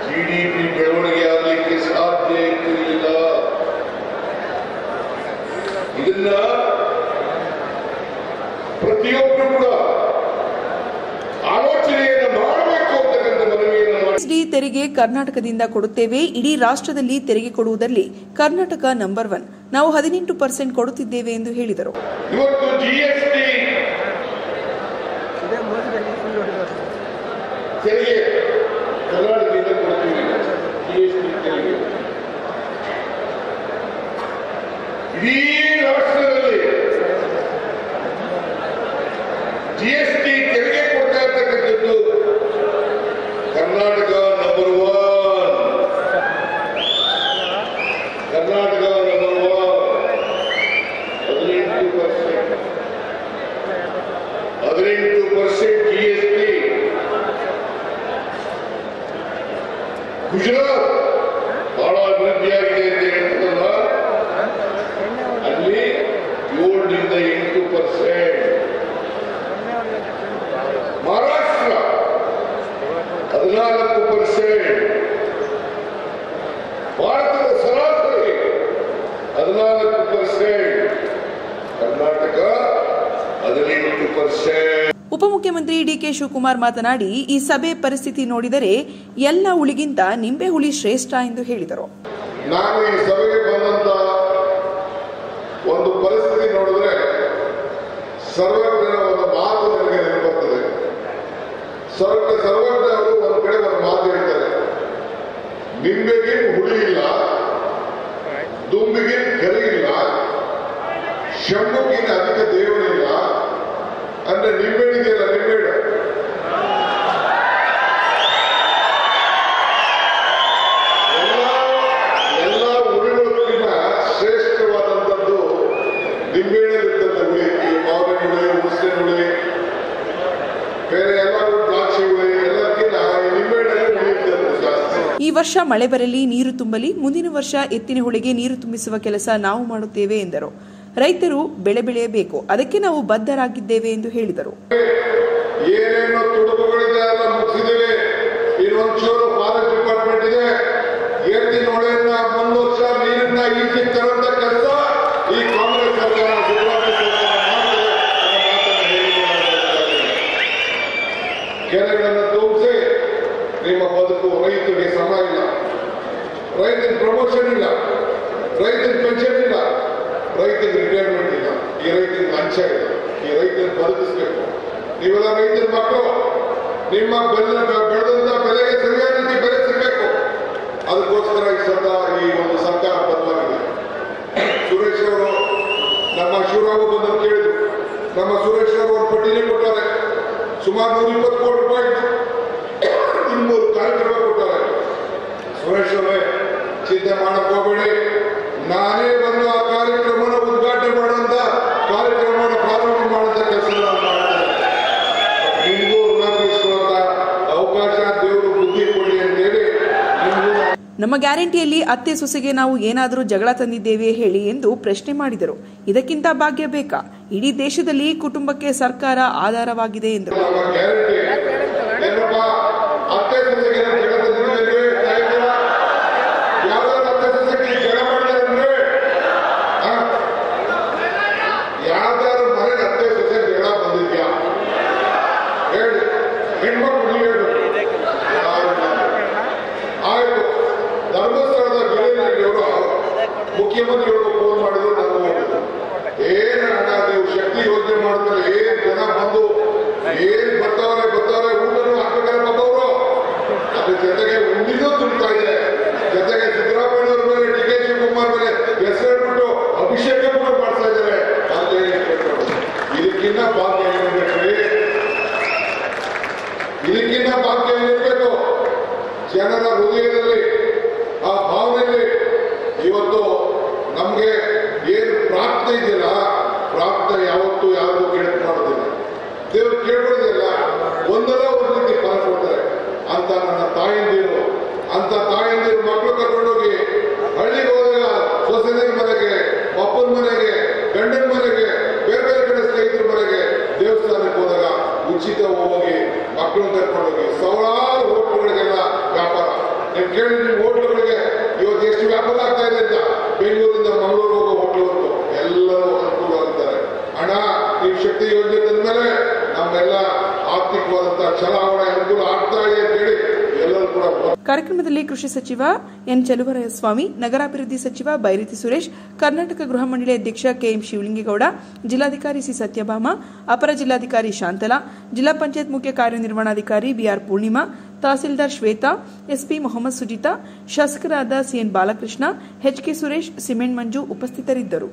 ಜಿಡಿಪಿ ಬೆಳವಣಿಗೆ ಆಗಲಿಕ್ಕೆ ಸಾಧ್ಯ ಇರಲಿಲ್ಲ. ಇದನ್ನ ಪ್ರತಿಯೊಬ್ಬರು ಕೂಡ ಆಲೋಚನೆಯನ್ನು ಮಾಡಬೇಕು ಅಂತಕ್ಕಂಥ ಮನವಿಯನ್ನು ಮಾಡಿ. ಜಿಎಸ್ಟಿ ತೆರಿಗೆ ಕರ್ನಾಟಕದಿಂದ ಕೊಡುತ್ತೇವೆ. ಇಡೀ ರಾಷ್ಟ್ರದಲ್ಲಿ ತೆರಿಗೆ ಕೊಡುವುದರಲ್ಲಿ ಕರ್ನಾಟಕ ನಂಬರ್ 1. ನಾವು 18% ಕೊಡುತ್ತಿದ್ದೇವೆ ಎಂದು ಹೇಳಿದರು. ಇವತ್ತು ಜಿಎಸ್ಟಿ ತೆರಿಗೆ ಕರ್ನಾಟಕದಿಂದ ಕೊಡ್ತೀವಿ. ಜಿಎಸ್ಟಿ ತೆರಿಗೆ ಇಡೀ ರಾಷ್ಟ್ರದಲ್ಲಿ ಜಿಎಸ್ಟಿ ತೆರಿಗೆ ಕೊಡ್ತಾ ಇರ್ತಕ್ಕಂಥದ್ದು Karnataka number 1. Karnataka number 1. 18% GST. Gujarat ಬಹಳ ಅಭಿವೃದ್ಧಿಯಾಗಿದೆ ಅಂತ ಹೇಳ್ತದಲ್ಲ, ಅಲ್ಲಿ 7ರಿಂದ 8%. ಮಹಾರಾಷ್ಟ್ರ 14%. ಭಾರತದ ಸರಾಸರಿ 14%. ಕರ್ನಾಟಕ 18%. ಉಪಮುಖ್ಯಮಂತ್ರಿ ಡಿಕೆ ಶಿವಕುಮಾರ್ ಮಾತನಾಡಿ, ಈ ಸಭೆ ಪರಿಸ್ಥಿತಿ ನೋಡಿದರೆ ಎಲ್ಲ ಹುಳಿಗಿಂತ ನಿಂಬೆ ಹುಳಿ ಶ್ರೇಷ್ಠ ಎಂದು ಹೇಳಿದರು. ನಾನು ಈ ಸಭೆಗೆ ಬಂದಂತ ಒಂದು ಪರಿಸ್ಥಿತಿ ನೋಡಿದ್ರೆ ಸರ್ವಜ್ಞನ ಒಂದು ಮಾತು ನನಗೆ ನೆನಪುತ್ತದೆ. ಸರ್ವಜ್ಞ ಅವರು ಒಂದು ಕಡೆ ಒಂದು ಮಾತು ಹೇಳ್ತಾರೆ, ನಿಂಬೆಗೆ ಹುಳಿ ಇಲ್ಲ, ದುಂಬಿಗೆ ಕರಿ ಇಲ್ಲ, ಶಂಭುಗಿನ ಅಧಿಕ ದೇವರಿಲ್ಲ ಅಂದ್ರೆ ನಿಂಬೆಣಿದೆಯಲ್ಲ, ನಿಂಬೆಹಣ್ಣು ಎಲ್ಲ ಹುಳಿಗಳಿಗಿಂತ ಶ್ರೇಷ್ಠವಾದಂಥದ್ದು ನಿಂಬೆಹಣ್ಣಿರ್ತಕ್ಕಂಥ ಹುಳಿ. ಈ ಮಾವಿನ ಹುಳಿ, ಹುಣಸಿನ ಹುಳಿ, ಬೇರೆ ಎಲ್ಲ ದ್ರಾಕ್ಷಿ ಹುಳಿ ಎಲ್ಲಕ್ಕಿಂತ ನಿಂಬೆಹಣ್ಣಲ್ಲಿ ಹುಳಿ ಇರ್ತದೆ ಜಾಸ್ತಿ. ಈ ವರ್ಷ ಮಳೆ ಬರಲಿ, ನೀರು ತುಂಬಲಿ, ಮುಂದಿನ ವರ್ಷ ಎತ್ತಿನ ಹೊಳೆಗೆ ನೀರು ತುಂಬಿಸುವ ಕೆಲಸ ನಾವು ಮಾಡುತ್ತೇವೆ ಎಂದರು. ರೈತರು ಬೆಳೆ ಬೆಳೆಯಬೇಕು, ಅದಕ್ಕೆ ನಾವು ಬದ್ಧರಾಗಿದ್ದೇವೆ ಎಂದು ಹೇಳಿದರು. ಏನೇನು ತುಡುಪುಗಳಿದೆ ಎಲ್ಲ ಮುಗಿಸಿದ್ದೇವೆ. ಇನ್ನೊಂಚೂರು ಫಾರೆಸ್ಟ್ ಡಿಪಾರ್ಟ್ಮೆಂಟ್ ಇದೆ. ಎತ್ತಿನ ಹೊಳೆಯನ್ನ ಮುಂದುವರ್ಷ ನೀರನ್ನ ಈಚೆ ತರಂತ ಕೆಲಸ ಈ ಕಾಂಗ್ರೆಸ್ ಸರ್ಕಾರ, ಸಿದ್ದರಾಮಯ್ಯ ಸರ್ಕಾರ ಕೆರೆಗಳನ್ನು ತುಂಬಿಸಿ ನಿಮ್ಮ ಬದುಕು. ರೈತರಿಗೆ ಸಮ ಇಲ್ಲ, ರೈತನ ಪ್ರಮೋಷನ್ ಇಲ್ಲ, ರೈತನ ಪೆನ್ಷನ್ ಇಲ್ಲ, ರೈತನ ರಿಟೈರ್ಮೆಂಟ್ ಇಲ್ಲ. ಈ ರೈತನ ಲಂಚ ಇಲ್ಲ. ಈ ರೈತನ ಬದುಕಿಸ್ಬೇಕು. ನೀವೆಲ್ಲ ರೈತರ ಮಕ್ಕಳು. ನಿಮ್ಮ ಬೆಳೆದಂತ ಬೆಲೆಗೆ ಸರಿಯಾದ ರೀತಿ ಬೆಲೆ ಸಿಗಬೇಕು. ಅದಕ್ಕೋಸ್ಕರ ಈ ಒಂದು ಸರ್ಕಾರ ಬದಲಾಗಿದೆ. ಸುರೇಶ್ ಅವರು ನಮ್ಮ ಶಿವರಾಮು ಬಂದು ಕೇಳಿದ್ರು. ನಮ್ಮ ಸುರೇಶ್ ಅವರು ಒಂದು ಪಟ್ಟಿನೇ ಕೊಟ್ಟಾರೆ. ಸುಮಾರು 120 ಕೋಟಿ ರೂಪಾಯಿ 3 ಕಾರ್ಯಕ್ರಮ ಕೊಟ್ಟಾರೆ. ಸುರೇಶ್ ಅವರೇ, ಚಿಂತೆ ಮಾಡಕ್ ಹೋಗಬೇಡಿ, ನಾನೇ ಬಂದು ಆ ಕಾರ್ಯಕ್ರಮನ ಉದ್ಘಾಟನೆ ಮಾಡುವಂತ ಕಾರ್ಯಕ್ರಮವನ್ನು ಪ್ರಾರಂಭ ಮಾಡುವಂತ ಕೆಲಸ ನಾನು ಮಾಡ್ತೇನೆ. ನಿಮಗೂ ಋಣ ತೀರಿಸಿಕೊಳ್ಳುವಂತ ನಮ್ಮ ಗ್ಯಾರಂಟಿಯಲ್ಲಿ ಅತ್ತೆ ಸೊಸೆಗೆ ನಾವು ಏನಾದರೂ ಜಗಳ ತಂದಿದ್ದೇವೆ ಹೇಳಿ ಎಂದು ಪ್ರಶ್ನೆ ಮಾಡಿದರು. ಇದಕ್ಕಿಂತ ಭಾಗ್ಯ ಬೇಕಾ? ಇಡೀ ದೇಶದಲ್ಲಿ ಕುಟುಂಬಕ್ಕೆ ಸರ್ಕಾರ ಆಧಾರವಾಗಿದೆ ಎಂದರು. ಮುಖ್ಯಮಂತ್ರಿಗಳು ಫೋನ್ ಮಾಡಿದ್ರು, ನಾವು ಏನ್ ನೀವು ಶಕ್ತಿ ಯೋಜನೆ ಮಾಡಿದ್ರೆ ಏನ್ ಜನ ಬಂದು ಏನ್ ಬರ್ತಾವ್ರೆ ಊಟನು ಹಾಕ್ಬೇಕಾದ್ರೆ ಬಂದವರು, ಅದ್ರ ಜೊತೆಗೆ ಉಂಡಿನೂ ತುಂಬ್ತಾ ಇದೆ. ಜೊತೆಗೆ ಸಿದ್ದರಾಮಯ್ಯ ಅವ್ರ ಮೇಲೆ, ಡಿ ಕೆ ಶಿವಕುಮಾರ್ ಮೇಲೆ ಹೆಸರಿಟ್ಬಿಟ್ಟು ಅಭಿಷೇಕ ಮಾಡ್ತಾ ಇದ್ದಾರೆ ಅಂತ ಹೇಳಿ. ಇದಕ್ಕಿನ್ನ ಭಾಗ್ಯ ಏನಿರ್ಬೇಕ್ರಿ? ಇದಕ್ಕಿನ್ನ ಭಾಗ್ಯ ಏನಿರ್ಬೇಕು? ಜನರ ಹೃದಯದಲ್ಲಿ ಆ ಭಾವನೆಯಲ್ಲಿ ಇವತ್ತು ನಮ್ಗೆ ಏನು ಪ್ರಾರ್ಥನೆ ಇದೆಯಲ್ಲ, ಪ್ರಾರ್ಥನೆ ಯಾವತ್ತೂ ಯಾರಿಗೂ ಕೇಳಕ್ ಮಾಡೋದಿಲ್ಲ. ದೇವರು ಕೇಳ್ಕೊಳ್ಳೋದಿಲ್ಲ, ಒಂದಲ್ಲ ಒಂದು ರೀತಿ ಫಲ ಕೊಡ್ತಾರೆ ಅಂತ. ನನ್ನ ತಾಯಿಂದಿರು ಮಕ್ಕಳು ಕರ್ಕೊಂಡೋಗಿ ಹಳ್ಳಿಗೆ ಹೋದಾಗ ಸೊಸೆದಿರ ಮನೆಗೆ, ಅಪ್ಪನ ಮನೆಗೆ, ಗಂಡನ ಮನೆಗೆ, ಬೇರೆ ಬೇರೆ ಕಡೆ ಸ್ನೇಹಿತರ ಮನೆಗೆ, ದೇವಸ್ಥಾನಕ್ಕೆ ಹೋದಾಗ ಉಚಿತ ಹೋಗಿ ಮಕ್ಕಳನ್ನ ಕರ್ಕೊಂಡೋಗಿ ಸಾವಿರಾರು ಹೋಟ್ಲುಗಳಿಗೆಲ್ಲ ವ್ಯಾಪಾರ. ನೀವು ಕೇಳಿ, ನಿಮ್ಮ ಹೋಟ್ಲುಗಳಿಗೆ ಇವತ್ತು ಎಷ್ಟು ವ್ಯಾಪಾರ ಆಗ್ತಾ ಇದೆ ಅಂತ. ಬೆಂಗಳೂರಿಂದ ಮಂಗಳೂರು ಹೋಗೋ ಹೋಟ್ಲವರೆಗೂ ಎಲ್ಲರೂ ಅನುಕೂಲ ಆಗಿದ್ದಾರೆ. ಹಣ ನೀವು ಶಕ್ತಿ ಯೋಜನೆ ತಂದ್ಮೇಲೆ ನಮ್ಮೆಲ್ಲ ಆರ್ಥಿಕವಾದಂತಹ ಚಲಾವಣೆ ಅನುಕೂಲ ಆಗ್ತಾ ಇದೆ ಅಂತ ಹೇಳಿ ಎಲ್ಲರೂ ಕೂಡ. ಕಾರ್ಯಕ್ರಮದಲ್ಲಿ ಕೃಷಿ ಸಚಿವ ಎನ್ ಚಲುವರಾಯಸ್ವಾಮಿ, ನಗರಾಭಿವೃದ್ಧಿ ಸಚಿವ ಬೈರತಿ ಸುರೇಶ್, ಕರ್ನಾಟಕ ಗೃಹ ಮಂಡಳಿ ಅಧ್ಯಕ್ಷ ಕೆಎಂ ಶಿವಲಿಂಗೇಗೌಡ, ಜಿಲ್ಲಾಧಿಕಾರಿ ಸಿ ಸತ್ಯಭಾಮ, ಅಪರ ಜಿಲ್ಲಾಧಿಕಾರಿ ಶಾಂತಲಾ, ಜಿಲ್ಲಾ ಪಂಚಾಯತ್ ಮುಖ್ಯ ಕಾರ್ಯನಿರ್ವಹಣಾಧಿಕಾರಿ ಬಿಆರ್ ಪೂರ್ಣಿಮಾ, ತಹಸೀಲ್ದಾರ್ ಶ್ವೇತಾ, ಎಸ್ಪಿ ಮೊಹಮ್ಮದ್ ಸುಜಿತಾ, ಶಾಸಕರಾದ C N Balakrishna, H K Suresh, cement Manju ಉಪಸ್ಥಿತರಿದ್ದರು.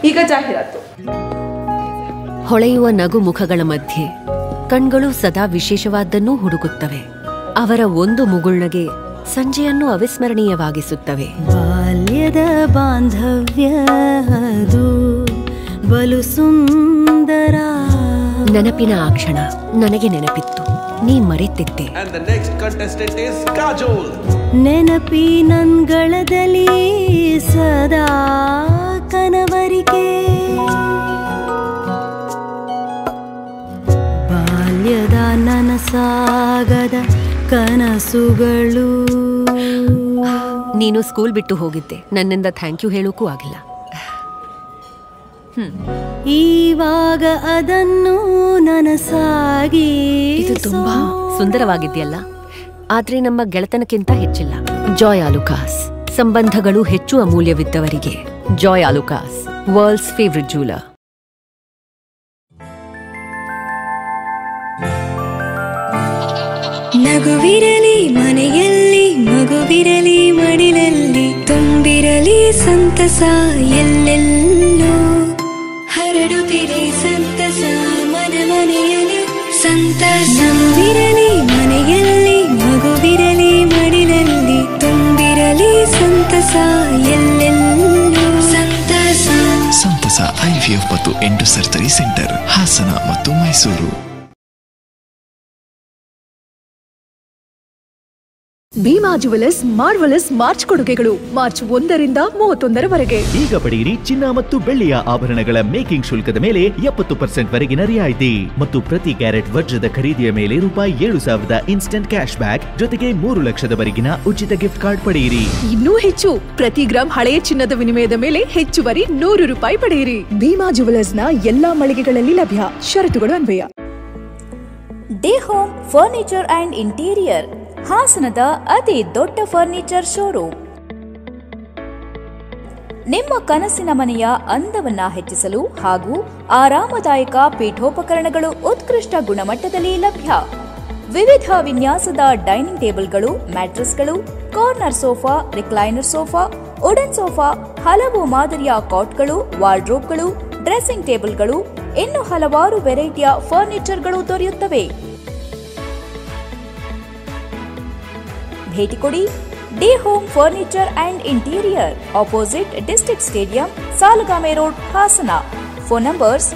ಈಗ ಜಾಹೀರಾತು. ಹೊಳೆಯುವ ನಗು ಮುಖಗಳ ಮಧ್ಯೆ ಕಣ್ಗಳು ಸದಾ ವಿಶೇಷವಾದ್ದನ್ನೂ ಹುಡುಕುತ್ತವೆ. ಅವರ ಒಂದು ಮುಗುಳ್ನಗೆ ಸಂಜೆಯನ್ನು ಅವಿಸ್ಮರಣೀಯವಾಗಿಸುತ್ತವೆ. ಬಾಲ್ಯದ ಬಾಂಧವ್ಯ ಅದು ಬಲು ಸುಂದರ. ನೆನಪಿನ ಆ ಕ್ಷಣ ನನಗೆ ನೆನಪಿತ್ತು, ನೀ ಮರೆತಿದ್ದೆ. ನೆನಪಿನಂಗಳದಲ್ಲಿ ಸದಾ ಕನವರಿಕೆ. ಬಾಲ್ಯದ ನನಸಾಗದ ಕನಸುಗಳು. ನೀನು ಸ್ಕೂಲ್ ಬಿಟ್ಟು ಹೋಗಿದ್ದೆ, ನನ್ನಿಂದ ಥ್ಯಾಂಕ್ ಯು ಹೇಳೋಕ್ಕೂ ಆಗಿಲ್ಲ. ಈವಾಗ ಅದನ್ನು ನನಸಾಗಿ. ಇದು ತುಂಬಾ ಸುಂದರವಾಗಿದೆಯಲ್ಲ, ಆದ್ರೆ ನಮ್ಮ ಗೆಳೆತನಕ್ಕಿಂತ ಹೆಚ್ಚಿಲ್ಲ. ಜಾಯ್ ಆಲುಕಾಸ್, ಸಂಬಂಧಗಳು ಹೆಚ್ಚು ಅಮೂಲ್ಯವಿದ್ದವರಿಗೆ. Joy Alukkas, world's favourite jeweller. ನಗುವಿರಲಿ ಮನೆಯಲ್ಲಿ, ಮಗುವಿರಲಿ ಮಡಿಲಲ್ಲಿ, ತುಂಬಿರಲಿ ಸಂತಸ ಎಲ್ಲೆಲ್ಲೂ. ಹರಡುತ್ತಿರಿ ಸಂತಸ ಮನ ಮನೆಯಲ್ಲಿ, ಸಂತಸ. ನಗುವಿರಲಿ ಮನೆಯಲ್ಲಿ, ಮಗುವಿರಲಿ ಮಡಿಲಲ್ಲಿ, ತುಂಬಿರಲಿ ಸಂತಸ ಎಲ್ಲೆಲ್ಲೂ. ಸಂತಸ. ಸಂತಸ IVF ಮತ್ತು ಎಂಟು ಸರ್ಜರಿ ಸೆಂಟರ್, ಹಾಸನ ಮತ್ತು Mysuru. Bhima jewellers marvellous March ಕೊಡುಗೆಗಳು ಮಾರ್ಚ್ 1ರಿಂದ 31ರವರೆಗೆ. ಈಗ ಪಡೆಯಿರಿ ಚಿನ್ನ ಮತ್ತು ಬೆಳ್ಳಿಯ ಆಭರಣಗಳ ಮೇಕಿಂಗ್ ಶುಲ್ಕದ ಮೇಲೆ 70% ವರೆಗಿನ ರಿಯಾಯಿತಿ ಮತ್ತು ಪ್ರತಿ ಕ್ಯಾರೆಟ್ ವಜ್ರದ ಖರೀದಿಯ ಮೇಲೆ ₹7,000 ಇನ್ಸ್ಟೆಂಟ್ ಕ್ಯಾಶ್ ಬ್ಯಾಕ್ ಜೊತೆಗೆ 3 ಲಕ್ಷದವರೆಗಿನ ಉಚಿತ ಗಿಫ್ಟ್ ಕಾರ್ಡ್ ಪಡೆಯಿರಿ. ಇನ್ನೂ ಹೆಚ್ಚು, ಪ್ರತಿ ಗ್ರಾಂ ಹಳೆಯ ಚಿನ್ನದ ವಿನಿಮಯದ ಮೇಲೆ ಹೆಚ್ಚುವರಿ ₹100 ಪಡೆಯಿರಿ. ಭೀಮಾ ಜುವೆಲರ್ಸ್ನ ಎಲ್ಲಾ ಮಳಿಗೆಗಳಲ್ಲಿ ಲಭ್ಯ. ಷರತ್ತುಗಳು ಅನ್ವಯ. Day home furniture and interior, ಹಾಸನದ ಅತಿ ದೊಡ್ಡ ಫರ್ನಿಚರ್ ಶೋರೂಮ್. ನಿಮ್ಮ ಕನಸಿನ ಮನೆಯ ಅಂದವನ್ನ ಹೆಚ್ಚಿಸಲು ಹಾಗೂ ಆರಾಮದಾಯಕ ಪೀಠೋಪಕರಣಗಳು ಉತ್ಕೃಷ್ಟ ಗುಣಮಟ್ಟದಲ್ಲಿ ಲಭ್ಯ. ವಿವಿಧ ವಿನ್ಯಾಸದ ಡೈನಿಂಗ್ ಟೇಬಲ್ಗಳು, ಮ್ಯಾಟ್ರೆಸ್ಗಳು, corner sofa, recliner sofa, wooden sofa, ಹಲವು ಮಾದರಿಯ ಕಾಟ್ಗಳು, ವಾರ್ಡ್ರೋಬ್ಗಳು, ಡ್ರೆಸ್ಸಿಂಗ್ ಟೇಬಲ್ಗಳು, ಇನ್ನು ಹಲವಾರು ವೆರೈಟಿಯ ಫರ್ನಿಚರ್ಗಳು ದೊರೆಯುತ್ತವೆ. ಭೇಟಿ ಕೊಡಿ. D home furniture and interior, opposite district stadium, Salagame road, Hassan. Phone numbers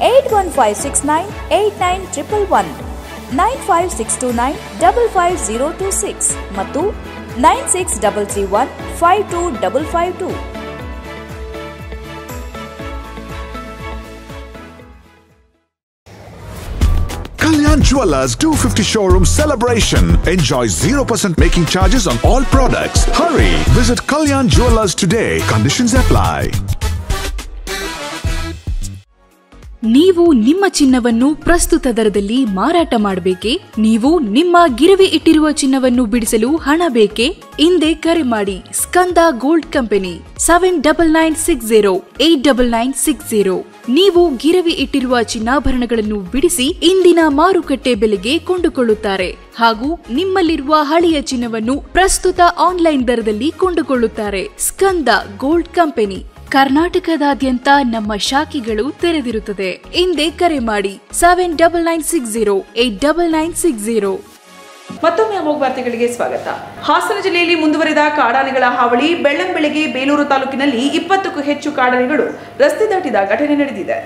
8156989111, 95629555026 ಮತ್ತು 9631525552. Kalyan Jewellers 250 showroom celebration. Enjoy 0% making charges on all products. Hurry! Visit Kalyan Jewellers today. Conditions apply. ನೀವು ನಿಮ್ಮ ಚಿನ್ನವನ್ನು ಪ್ರಸ್ತುತ ದರದಲ್ಲಿ ಮಾರಾಟ ಮಾಡಬೇಕೇ? ನೀವು ನಿಮ್ಮ ಗಿರವಿ ಇಟ್ಟಿರುವ ಚಿನ್ನವನ್ನು ಬಿಡಿಸಲು ಹಣ ಬೇಕೇ? ಹಿಂದೆ ಕರೆ ಮಾಡಿ ಸ್ಕಂದ ಗೋಲ್ಡ್ ಕಂಪನಿ 7996089960. ನೀವು ಗಿರವಿ ಇಟ್ಟಿರುವ ಚಿನ್ನಾಭರಣಗಳನ್ನು ಬಿಡಿಸಿ ಇಂದಿನ ಮಾರುಕಟ್ಟೆ ಬೆಲೆಗೆ ಕೊಂಡುಕೊಳ್ಳುತ್ತಾರೆ ಹಾಗೂ ನಿಮ್ಮಲ್ಲಿರುವ ಹಳೆಯ ಚಿನ್ನವನ್ನು ಪ್ರಸ್ತುತ ಆನ್ಲೈನ್ ದರದಲ್ಲಿ ಕೊಂಡುಕೊಳ್ಳುತ್ತಾರೆ. ಸ್ಕಂದ ಗೋಲ್ಡ್ ಕಂಪನಿ ಕರ್ನಾಟಕದಾದ್ಯಂತ ನಮ್ಮ ಶಾಖೆಗಳು ತೆರೆದಿರುತ್ತದೆ. ಹಿಂದೆ ಕರೆ ಮಾಡಿ 7996089960. ಮತ್ತೊಮ್ಮೆ ಅಮೋಘ ವಾರ್ತೆಗಳಿಗೆ ಸ್ವಾಗತ. ಹಾಸನ ಜಿಲ್ಲೆಯಲ್ಲಿ ಮುಂದುವರೆದ ಕಾಡಾನೆಗಳ ಹಾವಳಿ. ಬೆಳ್ಳಂಬೆಳಗ್ಗೆ ಬೇಲೂರು ತಾಲೂಕಿನಲ್ಲಿ 20ಕ್ಕೂ ಹೆಚ್ಚು ಕಾಡಾನೆಗಳು ರಸ್ತೆ ದಾಟಿದ ಘಟನೆ ನಡೆದಿದೆ.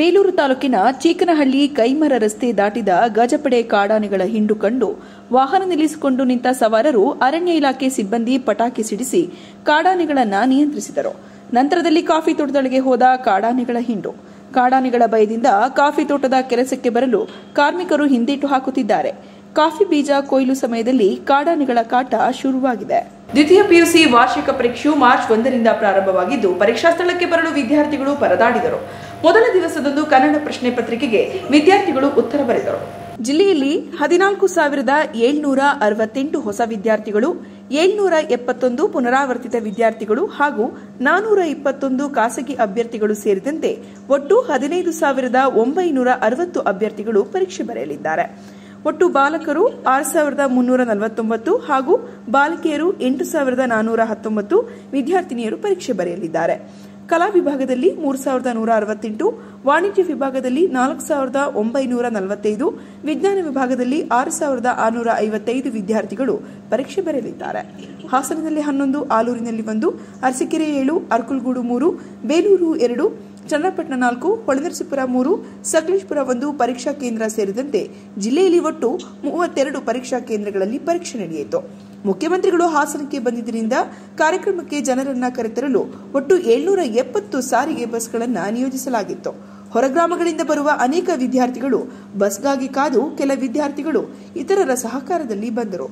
ಬೇಲೂರು ತಾಲೂಕಿನ ಚೀಕನಹಳ್ಳಿ ಕೈಮರ ರಸ್ತೆ ದಾಟಿದ ಗಜಪಡೆ ಕಾಡಾನೆಗಳ ಹಿಂಡು ಕಂಡು ವಾಹನ ನಿಲ್ಲಿಸಿಕೊಂಡು ನಿಂತ ಸವಾರರು ಅರಣ್ಯ ಇಲಾಖೆ ಸಿಬ್ಬಂದಿ ಪಟಾಕಿ ಸಿಡಿಸಿ ಕಾಡಾನೆಗಳನ್ನು ನಿಯಂತ್ರಿಸಿದರು. ನಂತರದಲ್ಲಿ ಕಾಫಿ ತೋಟದೊಳಗೆ ಹೋದ ಕಾಡಾನೆಗಳ ಹಿಂಡು. ಕಾಡಾನೆಗಳ ಭಯದಿಂದ ಕಾಫಿ ತೋಟದ ಕೆಲಸಕ್ಕೆ ಬರಲು ಕಾರ್ಮಿಕರು ಹಿಂದೇಟು ಹಾಕುತ್ತಿದ್ದಾರೆ. ಕಾಫಿ ಬೀಜ ಕೊಯ್ಲು ಸಮಯದಲ್ಲಿ ಕಾಡಾನೆಗಳ ಕಾಟ ಶುರುವಾಗಿದೆ. ದ್ವಿತೀಯ ಪಿಯುಸಿ ವಾರ್ಷಿಕ ಪರೀಕ್ಷೆಯು ಮಾರ್ಚ್ 1ರಿಂದ ಪ್ರಾರಂಭವಾಗಿದ್ದು ಪರೀಕ್ಷಾ ಸ್ಥಳಕ್ಕೆ ಬರಲು ವಿದ್ಯಾರ್ಥಿಗಳು ಪರದಾಡಿದರು. ಮೊದಲ ದಿವಸದಂದು ಕನ್ನಡ ಪ್ರಶ್ನೆ ಪತ್ರಿಕೆಗೆ ವಿದ್ಯಾರ್ಥಿಗಳು ಉತ್ತರ ಬರೆದರು. ಜಿಲ್ಲೆಯಲ್ಲಿ 14,768 ಹೊಸ ವಿದ್ಯಾರ್ಥಿಗಳು, 771 ಪುನರಾವರ್ತಿತ ವಿದ್ಯಾರ್ಥಿಗಳು ಹಾಗೂ 421 ಖಾಸಗಿ ಅಭ್ಯರ್ಥಿಗಳು ಸೇರಿದಂತೆ ಒಟ್ಟು 15,960 ಅಭ್ಯರ್ಥಿಗಳು ಪರೀಕ್ಷೆ ಬರೆಯಲಿದ್ದಾರೆ. ಒಟ್ಟು ಬಾಲಕರು 6,349 ಹಾಗೂ ಬಾಲಕಿಯರು 8,419 ವಿದ್ಯಾರ್ಥಿನಿಯರು ಪರೀಕ್ಷೆ ಬರೆಯಲಿದ್ದಾರೆ. ಕಲಾ ವಿಭಾಗದಲ್ಲಿ 3,168, ವಾಣಿಜ್ಯ ವಿಭಾಗದಲ್ಲಿ 4,945, ವಿಜ್ಞಾನ ವಿಭಾಗದಲ್ಲಿ 6,655 ವಿದ್ಯಾರ್ಥಿಗಳು ಪರೀಕ್ಷೆ ಬರೆಯಲಿದ್ದಾರೆ. ಹಾಸನದಲ್ಲಿ 11, ಆಲೂರಿನಲ್ಲಿ 1, ಅರಸೀಕೆರೆ 7, ಅರ್ಕಲ್ಗೂಡು 3, ಬೇಲೂರು 2, ಚನ್ನಪಟ್ಟಣ 4, ಹೊಳೆನರಸೀಪುರ 3, ಸಕಲೇಶಪುರ 1 ಪರೀಕ್ಷಾ ಕೇಂದ್ರ ಸೇರಿದಂತೆ ಜಿಲ್ಲೆಯಲ್ಲಿ ಒಟ್ಟು 32 ಪರೀಕ್ಷಾ ಕೇಂದ್ರಗಳಲ್ಲಿ ಪರೀಕ್ಷೆ ನಡೆಯಿತು. ಮುಖ್ಯಮಂತ್ರಿಗಳು ಹಾಸನಕ್ಕೆ ಬಂದಿದ್ದರಿಂದ ಕಾರ್ಯಕ್ರಮಕ್ಕೆ ಜನರನ್ನ ಕರೆತರಲು ಒಟ್ಟು 770 ಸಾರಿಗೆ ಬಸ್ಗಳನ್ನು ನಿಯೋಜಿಸಲಾಗಿತ್ತು. ಹೊರಗ್ರಾಮಗಳಿಂದ ಬರುವ ಅನೇಕ ವಿದ್ಯಾರ್ಥಿಗಳು ಬಸ್ಗಾಗಿ ಕಾದು ಕೆಲ ವಿದ್ಯಾರ್ಥಿಗಳು ಇತರರ ಸಹಕಾರದಲ್ಲಿ ಬಂದರು.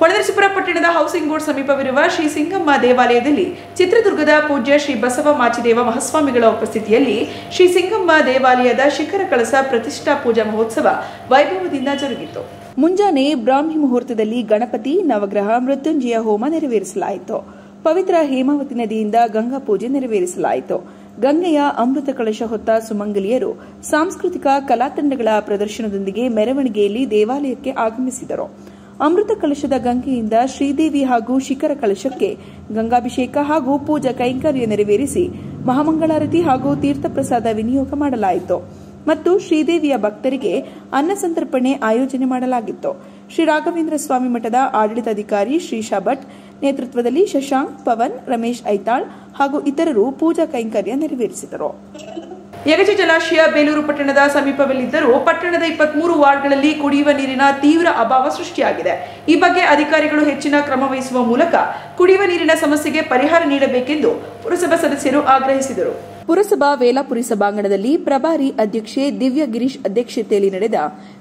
ಹೊಳೆನರಸೀಪುರ ಪಟ್ಟಣದ ಹೌಸಿಂಗ್ ಬೋರ್ಡ್ ಸಮೀಪವಿರುವ ಶ್ರೀ ಸಿಂಗಮ್ಮ ದೇವಾಲಯದಲ್ಲಿ ಚಿತ್ರದುರ್ಗದ ಪೂಜ್ಯ ಶ್ರೀ ಬಸವ ಮಾಚಿದೇವ ಮಹಾಸ್ವಾಮಿಗಳ ಉಪಸ್ಥಿತಿಯಲ್ಲಿ ಶ್ರೀ ಸಿಂಗಮ್ಮ ದೇವಾಲಯದ ಶಿಖರ ಕಳಸ ಪ್ರತಿಷ್ಠಾ ಪೂಜಾ ಮಹೋತ್ಸವ ವೈಭವದಿಂದ ಜರುಗಿತು. ಮುಂಜಾನೆ ಬ್ರಾಹ್ಮಿ ಮುಹೂರ್ತದಲ್ಲಿ ಗಣಪತಿ, ನವಗ್ರಹ, ಮೃತ್ಯುಂಜಯ ಹೋಮ ನೆರವೇರಿಸಲಾಯಿತು. ಪವಿತ್ರ ಹೇಮಾವತಿ ನದಿಯಿಂದ ಗಂಗಾ ಪೂಜೆ ನೆರವೇರಿಸಲಾಯಿತು. ಗಂಗೆಯ ಅಮೃತ ಕಳಶ ಹೊತ್ತ ಸುಮಂಗಲಿಯರು ಸಾಂಸ್ಕೃತಿಕ ಕಲಾತಂಡಗಳ ಪ್ರದರ್ಶನದೊಂದಿಗೆ ಮೆರವಣಿಗೆಯಲ್ಲಿ ದೇವಾಲಯಕ್ಕೆ ಆಗಮಿಸಿದರು. ಅಮೃತ ಕಳಶದ ಗಂಗೆಯಿಂದ ಶ್ರೀದೇವಿ ಹಾಗೂ ಶಿಖರ ಕಳಶಕ್ಕೆ ಗಂಗಾಭಿಷೇಕ ಹಾಗೂ ಪೂಜಾ ಕೈಂಕರ್ಯ ನೆರವೇರಿಸಿ ಮಹಾಮಂಗಳಾರತಿ ಹಾಗೂ ತೀರ್ಥಪ್ರಸಾದ ವಿನಿಯೋಗ ಮಾಡಲಾಯಿತು ಮತ್ತು ಶ್ರೀದೇವಿಯ ಭಕ್ತರಿಗೆ ಅನ್ನ ಸಂತರ್ಪಣೆ ಆಯೋಜನೆ ಮಾಡಲಾಗಿತ್ತು. ಶ್ರೀ ರಾಘವೇಂದ್ರ ಸ್ವಾಮಿ ಮಠದ ಆಡಳಿತಾಧಿಕಾರಿ ಶ್ರೀಶಾ ಭಟ್ ನೇತೃತ್ವದಲ್ಲಿ ಶಶಾಂಕ್, ಪವನ್, ರಮೇಶ್ ಐತಾಳ್ ಹಾಗೂ ಇತರರು ಪೂಜಾ ಕೈಂಕರ್ಯ ನೆರವೇರಿಸಿದರು. ಯಗಚಿ ಜಲಾಶಯ ಬೇಲೂರು ಪಟ್ಟಣದ ಸಮೀಪದಲ್ಲಿದ್ದರೂ ಪಟ್ಟಣದ 23 ವಾರ್ಡ್ಗಳಲ್ಲಿ ಕುಡಿಯುವ ನೀರಿನ ತೀವ್ರ ಅಭಾವ ಸೃಷ್ಟಿಯಾಗಿದೆ. ಈ ಬಗ್ಗೆ ಅಧಿಕಾರಿಗಳು ಹೆಚ್ಚಿನ ಕ್ರಮ ವಹಿಸುವ ಮೂಲಕ ಕುಡಿಯುವ ನೀರಿನ ಸಮಸ್ಯೆಗೆ ಪರಿಹಾರ ನೀಡಬೇಕೆಂದು ಪುರಸಭಾ ಸದಸ್ಯರು ಆಗ್ರಹಿಸಿದರು. ಪುರಸಭಾ ವೇಲಾಪುರಿ ಸಭಾಂಗಣದಲ್ಲಿ ಪ್ರಭಾರಿ ಅಧ್ಯಕ್ಷೆ ದಿವ್ಯ ಗಿರೀಶ್ ಅಧ್ಯಕ್ಷತೆಯಲ್ಲಿ ನಡೆದ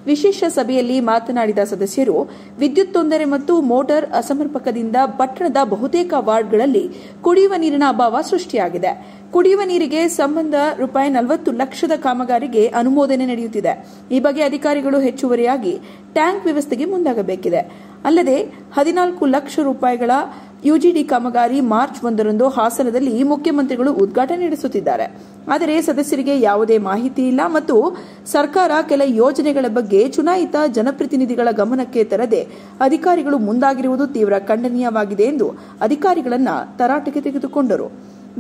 ವಿಶೇಷ ಸಭೆಯಲ್ಲಿ ಮಾತನಾಡಿದ ಸದಸ್ಯರು, ವಿದ್ಯುತ್ ತೊಂದರೆ ಮತ್ತು ಮೋಟಾರ್ ಅಸಮರ್ಪಕದಿಂದ ಪಟ್ಟಣದ ಬಹುತೇಕ ವಾರ್ಡ್ಗಳಲ್ಲಿ ಕುಡಿಯುವ ನೀರಿನ ಅಭಾವ ಸೃಷ್ಟಿಯಾಗಿದೆ. ಕುಡಿಯುವ ನೀರಿಗೆ ಸಂಬಂಧ ₹40 ಲಕ್ಷದ ಕಾಮಗಾರಿಗೆ ಅನುಮೋದನೆ ನಡೆಯುತ್ತಿದೆ. ಈ ಬಗ್ಗೆ ಅಧಿಕಾರಿಗಳು ಹೆಚ್ಚುವರಿಯಾಗಿ ಟ್ಯಾಂಕ್ ವ್ಯವಸ್ಥೆಗೆ ಮುಂದಾಗಬೇಕಿದೆ. ಅಲ್ಲದೆ 14 ಲಕ್ಷ ರೂಪಾಯಿಗಳ ಯುಜಿಡಿ ಕಾಮಗಾರಿ ಮಾರ್ಚ್ 1ರಂದು ಹಾಸನದಲ್ಲಿ ಮುಖ್ಯಮಂತ್ರಿಗಳು ಉದ್ಘಾಟನೆ ನಡೆಸುತ್ತಿದ್ದಾರೆ. ಆದರೆ ಸದಸ್ಯರಿಗೆ ಯಾವುದೇ ಮಾಹಿತಿ ಇಲ್ಲ ಮತ್ತು ಸರ್ಕಾರ ಕೆಲ ಯೋಜನೆಗಳ ಬಗ್ಗೆ ಚುನಾಯಿತ ಜನಪ್ರತಿನಿಧಿಗಳ ಗಮನಕ್ಕೆ ತರದೆ ಅಧಿಕಾರಿಗಳು ಮುಂದಾಗಿರುವುದು ತೀವ್ರ ಖಂಡನೀಯವಾಗಿದೆ ಎಂದು ಅಧಿಕಾರಿಗಳನ್ನು ತರಾಟೆಗೆ ತೆಗೆದುಕೊಂಡರು.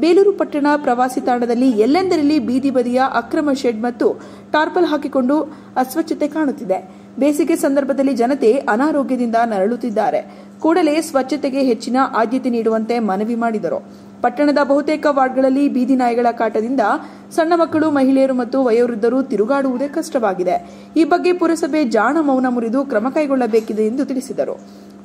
ಬೇಲೂರು ಪಟ್ಟಣ ಪ್ರವಾಸಿ ತಾಣದಲ್ಲಿ ಎಲ್ಲೆಂದರಲ್ಲಿ ಬೀದಿ ಬದಿಯ ಅಕ್ರಮ ಶೆಡ್ ಮತ್ತು ಟಾರ್ಪಲ್ ಹಾಕಿಕೊಂಡು ಅಸ್ವಚ್ಛತೆ ಕಾಣುತ್ತಿದೆ. ಬೇಸಿಗೆ ಸಂದರ್ಭದಲ್ಲಿ ಜನತೆ ಅನಾರೋಗ್ಯದಿಂದ ನರಳುತ್ತಿದ್ದಾರೆ. ಕೂಡಲೇ ಸ್ವಚ್ಛತೆಗೆ ಹೆಚ್ಚಿನ ಆದ್ಯತೆ ನೀಡುವಂತೆ ಮನವಿ ಮಾಡಿದರು. ಪಟ್ಟಣದ ಬಹುತೇಕ ವಾರ್ಡ್ಗಳಲ್ಲಿ ಬೀದಿ ನಾಯಿಗಳ ಕಾಟದಿಂದ ಸಣ್ಣ ಮಕ್ಕಳು, ಮಹಿಳೆಯರು ಮತ್ತು ವಯೋವೃದ್ಧರು ತಿರುಗಾಡುವುದೇ ಕಷ್ಟವಾಗಿದೆ. ಈ ಬಗ್ಗೆ ಪುರಸಭೆ ಜಾಣ ಮೌನ ಮುರಿದು ಕ್ರಮ ಕೈಗೊಳ್ಳಬೇಕಿದೆ ಎಂದು ತಿಳಿಸಿದರು.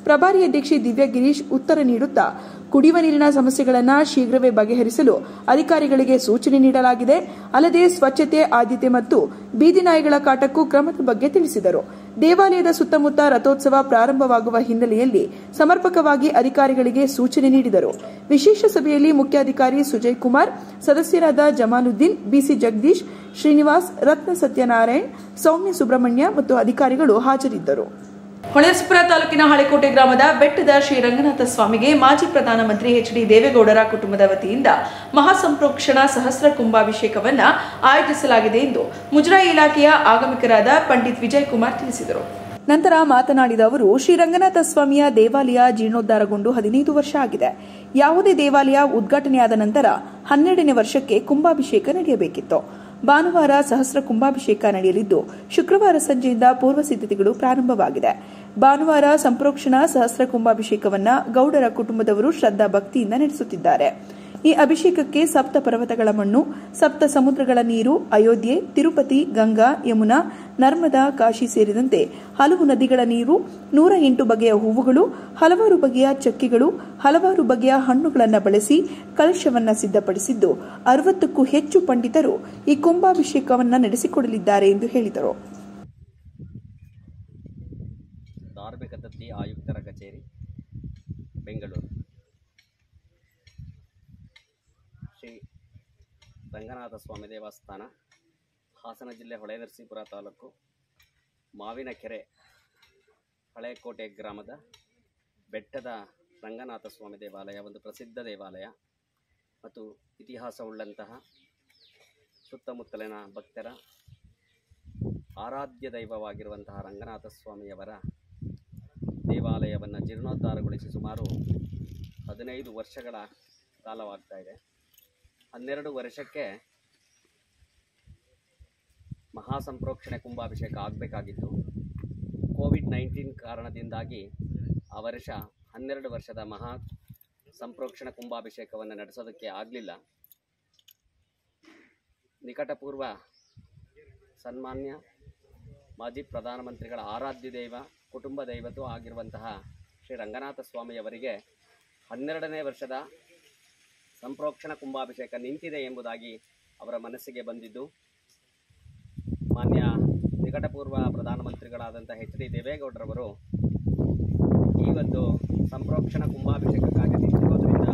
ಪ್ರಭಾರಿ ಅಧ್ಯಕ್ಷೆ ದಿವ್ಯಾ ಗಿರೀಶ್ ಉತ್ತರ ನೀಡುತ್ತಾ, ಕುಡಿಯುವ ನೀರಿನ ಸಮಸ್ಯೆಗಳನ್ನು ಶೀಘ್ರವೇ ಬಗೆಹರಿಸಲು ಅಧಿಕಾರಿಗಳಿಗೆ ಸೂಚನೆ ನೀಡಲಾಗಿದೆ. ಅಲ್ಲದೆ ಸ್ವಚ್ಛತೆ ಆದ್ಯತೆ ಮತ್ತು ಬೀದಿ ನಾಯಿಗಳ ಕಾಟಕ್ಕೂ ಕ್ರಮದ ಬಗ್ಗೆ ತಿಳಿಸಿದರು. ದೇವಾಲಯದ ಸುತ್ತಮುತ್ತ ರಥೋತ್ಸವ ಪ್ರಾರಂಭವಾಗುವ ಹಿನ್ನೆಲೆಯಲ್ಲಿ ಸಮರ್ಪಕವಾಗಿ ಅಧಿಕಾರಿಗಳಿಗೆ ಸೂಚನೆ ನೀಡಿದರು. ವಿಶೇಷ ಸಭೆಯಲ್ಲಿ ಮುಖ್ಯಾಧಿಕಾರಿ ಸುಜಯ್ ಕುಮಾರ್, ಸದಸ್ಯರಾದ ಜಮಾಲುದ್ದೀನ್, ಬಿಸಿ ಜಗದೀಶ್, ಶ್ರೀನಿವಾಸ್, ರತ್ನ ಸತ್ಯನಾರಾಯಣ್, ಸೌಮ್ಯ ಸುಬ್ರಹ್ಮಣ್ಯ ಮತ್ತು ಅಧಿಕಾರಿಗಳು ಹಾಜರಿದ್ದರು. ಹೊಳೆನರಸೀಪುರ ತಾಲೂಕಿನ ಹಳೆಕೋಟೆ ಗ್ರಾಮದ ಬೆಟ್ಟದ ಶ್ರೀ ರಂಗನಾಥ ಸ್ವಾಮಿಗೆ ಮಾಜಿ ಪ್ರಧಾನಮಂತ್ರಿ ಎಚ್.ಡಿ. ದೇವೇಗೌಡರ ಕುಟುಂಬದ ವತಿಯಿಂದ ಮಹಾಸಂಪ್ರೋಕ್ಷಣ ಸಹಸ್ರ ಕುಂಭಾಭಿಷೇಕವನ್ನು ಆಯೋಜಿಸಲಾಗಿದೆ ಎಂದು ಮುಜರಾಯಿ ಇಲಾಖೆಯ ಆಗಮಿಕರಾದ ಪಂಡಿತ್ ವಿಜಯ್ ಕುಮಾರ್ ತಿಳಿಸಿದರು. ನಂತರ ಮಾತನಾಡಿದ ಅವರು, ಶ್ರೀರಂಗನಾಥ ಸ್ವಾಮಿಯ ದೇವಾಲಯ ಜೀರ್ಣೋದ್ಧಾರಗೊಂಡು 15 ವರ್ಷ ಆಗಿದೆ. ಯಾವುದೇ ದೇವಾಲಯ ಉದ್ಘಾಟನೆಯಾದ ನಂತರ 12ನೇ ವರ್ಷಕ್ಕೆ ಕುಂಭಾಭಿಷೇಕ ನಡೆಯಬೇಕಿತ್ತು. ಭಾನುವಾರ ಸಹಸ್ರ ಕುಂಭಾಭಿಷೇಕ ನಡೆಯಲಿದ್ದು, ಶುಕ್ರವಾರ ಸಂಜೆಯಿಂದ ಪೂರ್ವ ಸಿದ್ಧತೆಗಳು ಪ್ರಾರಂಭವಾಗಿದೆ. ಭಾನುವಾರ ಸಂಪ್ರೋಕ್ಷಣ ಸಹಸ್ರ ಕುಂಭಾಭಿಷೇಕವನ್ನು ಗೌಡರ ಕುಟುಂಬದವರು ಶ್ರದ್ಧಾ ಭಕ್ತಿಯಿಂದ ನಡೆಸುತ್ತಿದ್ದಾರೆ. ಈ ಅಭಿಷೇಕಕ್ಕೆ ಸಪ್ತ ಪರ್ವತಗಳ ಮಣ್ಣು, ಸಪ್ತ ಸಮುದ್ರಗಳ ನೀರು, ಅಯೋಧ್ಯೆ, ತಿರುಪತಿ, ಗಂಗಾ, ಯಮುನಾ, ನರ್ಮದಾ, ಕಾಶಿ ಸೇರಿದಂತೆ ಹಲವು ನದಿಗಳ ನೀರು, 108 ಬಗೆಯ ಹೂವುಗಳು, ಹಲವಾರು ಬಗೆಯ ಚಕ್ಕಿಗಳು, ಹಲವಾರು ಬಗೆಯ ಹಣ್ಣುಗಳನ್ನು ಬಳಸಿ ಕಲಶವನ್ನು ಸಿದ್ಧಪಡಿಸಿದ್ದು, 60ಕ್ಕೂ ಹೆಚ್ಚು ಪಂಡಿತರು ಈ ಕುಂಭಾಭಿಷೇಕವನ್ನು ನಡೆಸಿಕೊಡಲಿದ್ದಾರೆ ಎಂದು ಹೇಳಿದರು. ಧಾರ್ಮಿಕ ದತ್ತಿ ಆಯುಕ್ತರ ಕಚೇರಿ, ಬೆಂಗಳೂರು. ಶ್ರೀ ರಂಗನಾಥ ಸ್ವಾಮಿ ದೇವಸ್ಥಾನ, ಹಾಸನ ಜಿಲ್ಲೆ ಹೊಳೆನರಸೀಪುರ ತಾಲೂಕು ಮಾವಿನಕೆರೆ ಹಳೆಕೋಟೆ ಗ್ರಾಮದ ಬೆಟ್ಟದ ರಂಗನಾಥ ಸ್ವಾಮಿ ದೇವಾಲಯ ಒಂದು ಪ್ರಸಿದ್ಧ ದೇವಾಲಯ ಮತ್ತು ಇತಿಹಾಸವುಳ್ಳಂತಹ ಸುತ್ತಮುತ್ತಲಿನ ಭಕ್ತರ ಆರಾಧ್ಯ ದೈವವಾಗಿರುವಂತಹ ರಂಗನಾಥ ಸ್ವಾಮಿಯವರ ದೇವಾಲಯವನ್ನು ಜೀರ್ಣೋದ್ಧಾರಗೊಳಿಸಿ ಸುಮಾರು 15 ವರ್ಷಗಳ ಕಾಲವಾಗ್ತಾ ಇದೆ. 12 ವರ್ಷಕ್ಕೆ ಮಹಾಸಂಪ್ರೋಕ್ಷಣೆ ಕುಂಭಾಭಿಷೇಕ ಆಗಬೇಕಾಗಿತ್ತು. ಕೋವಿಡ್-19 ಕಾರಣದಿಂದಾಗಿ ಆ ವರ್ಷ 12 ವರ್ಷದ ಮಹಾ ಸಂಪ್ರೋಕ್ಷಣ ಕುಂಭಾಭಿಷೇಕವನ್ನು ನಡೆಸೋದಕ್ಕೆ ಆಗಲಿಲ್ಲ. ನಿಕಟಪೂರ್ವ ಸನ್ಮಾನ್ಯ ಮಾಜಿ ಪ್ರಧಾನಮಂತ್ರಿಗಳ ಆರಾಧ್ಯ ದೈವ, ಕುಟುಂಬ ದೈವತೂ ಆಗಿರುವಂತಹ ಶ್ರೀ ರಂಗನಾಥ ಸ್ವಾಮಿಯವರಿಗೆ 12ನೇ ವರ್ಷದ ಸಂಪ್ರೋಕ್ಷಣ ಕುಂಭಾಭಿಷೇಕ ನಿಂತಿದೆ ಎಂಬುದಾಗಿ ಅವರ ಮನಸ್ಸಿಗೆ ಬಂದಿದ್ದು, ಮಾನ್ಯ ನಿಕಟಪೂರ್ವ ಪ್ರಧಾನಮಂತ್ರಿಗಳಾದಂಥ ಎಚ್.ಡಿ. ದೇವೇಗೌಡರವರು ಈ ಒಂದು ಸಂಪ್ರೋಕ್ಷಣ ಕುಂಭಾಭಿಷೇಕಕ್ಕಾಗಿ ನಿಂತಿರೋದ್ರಿಂದ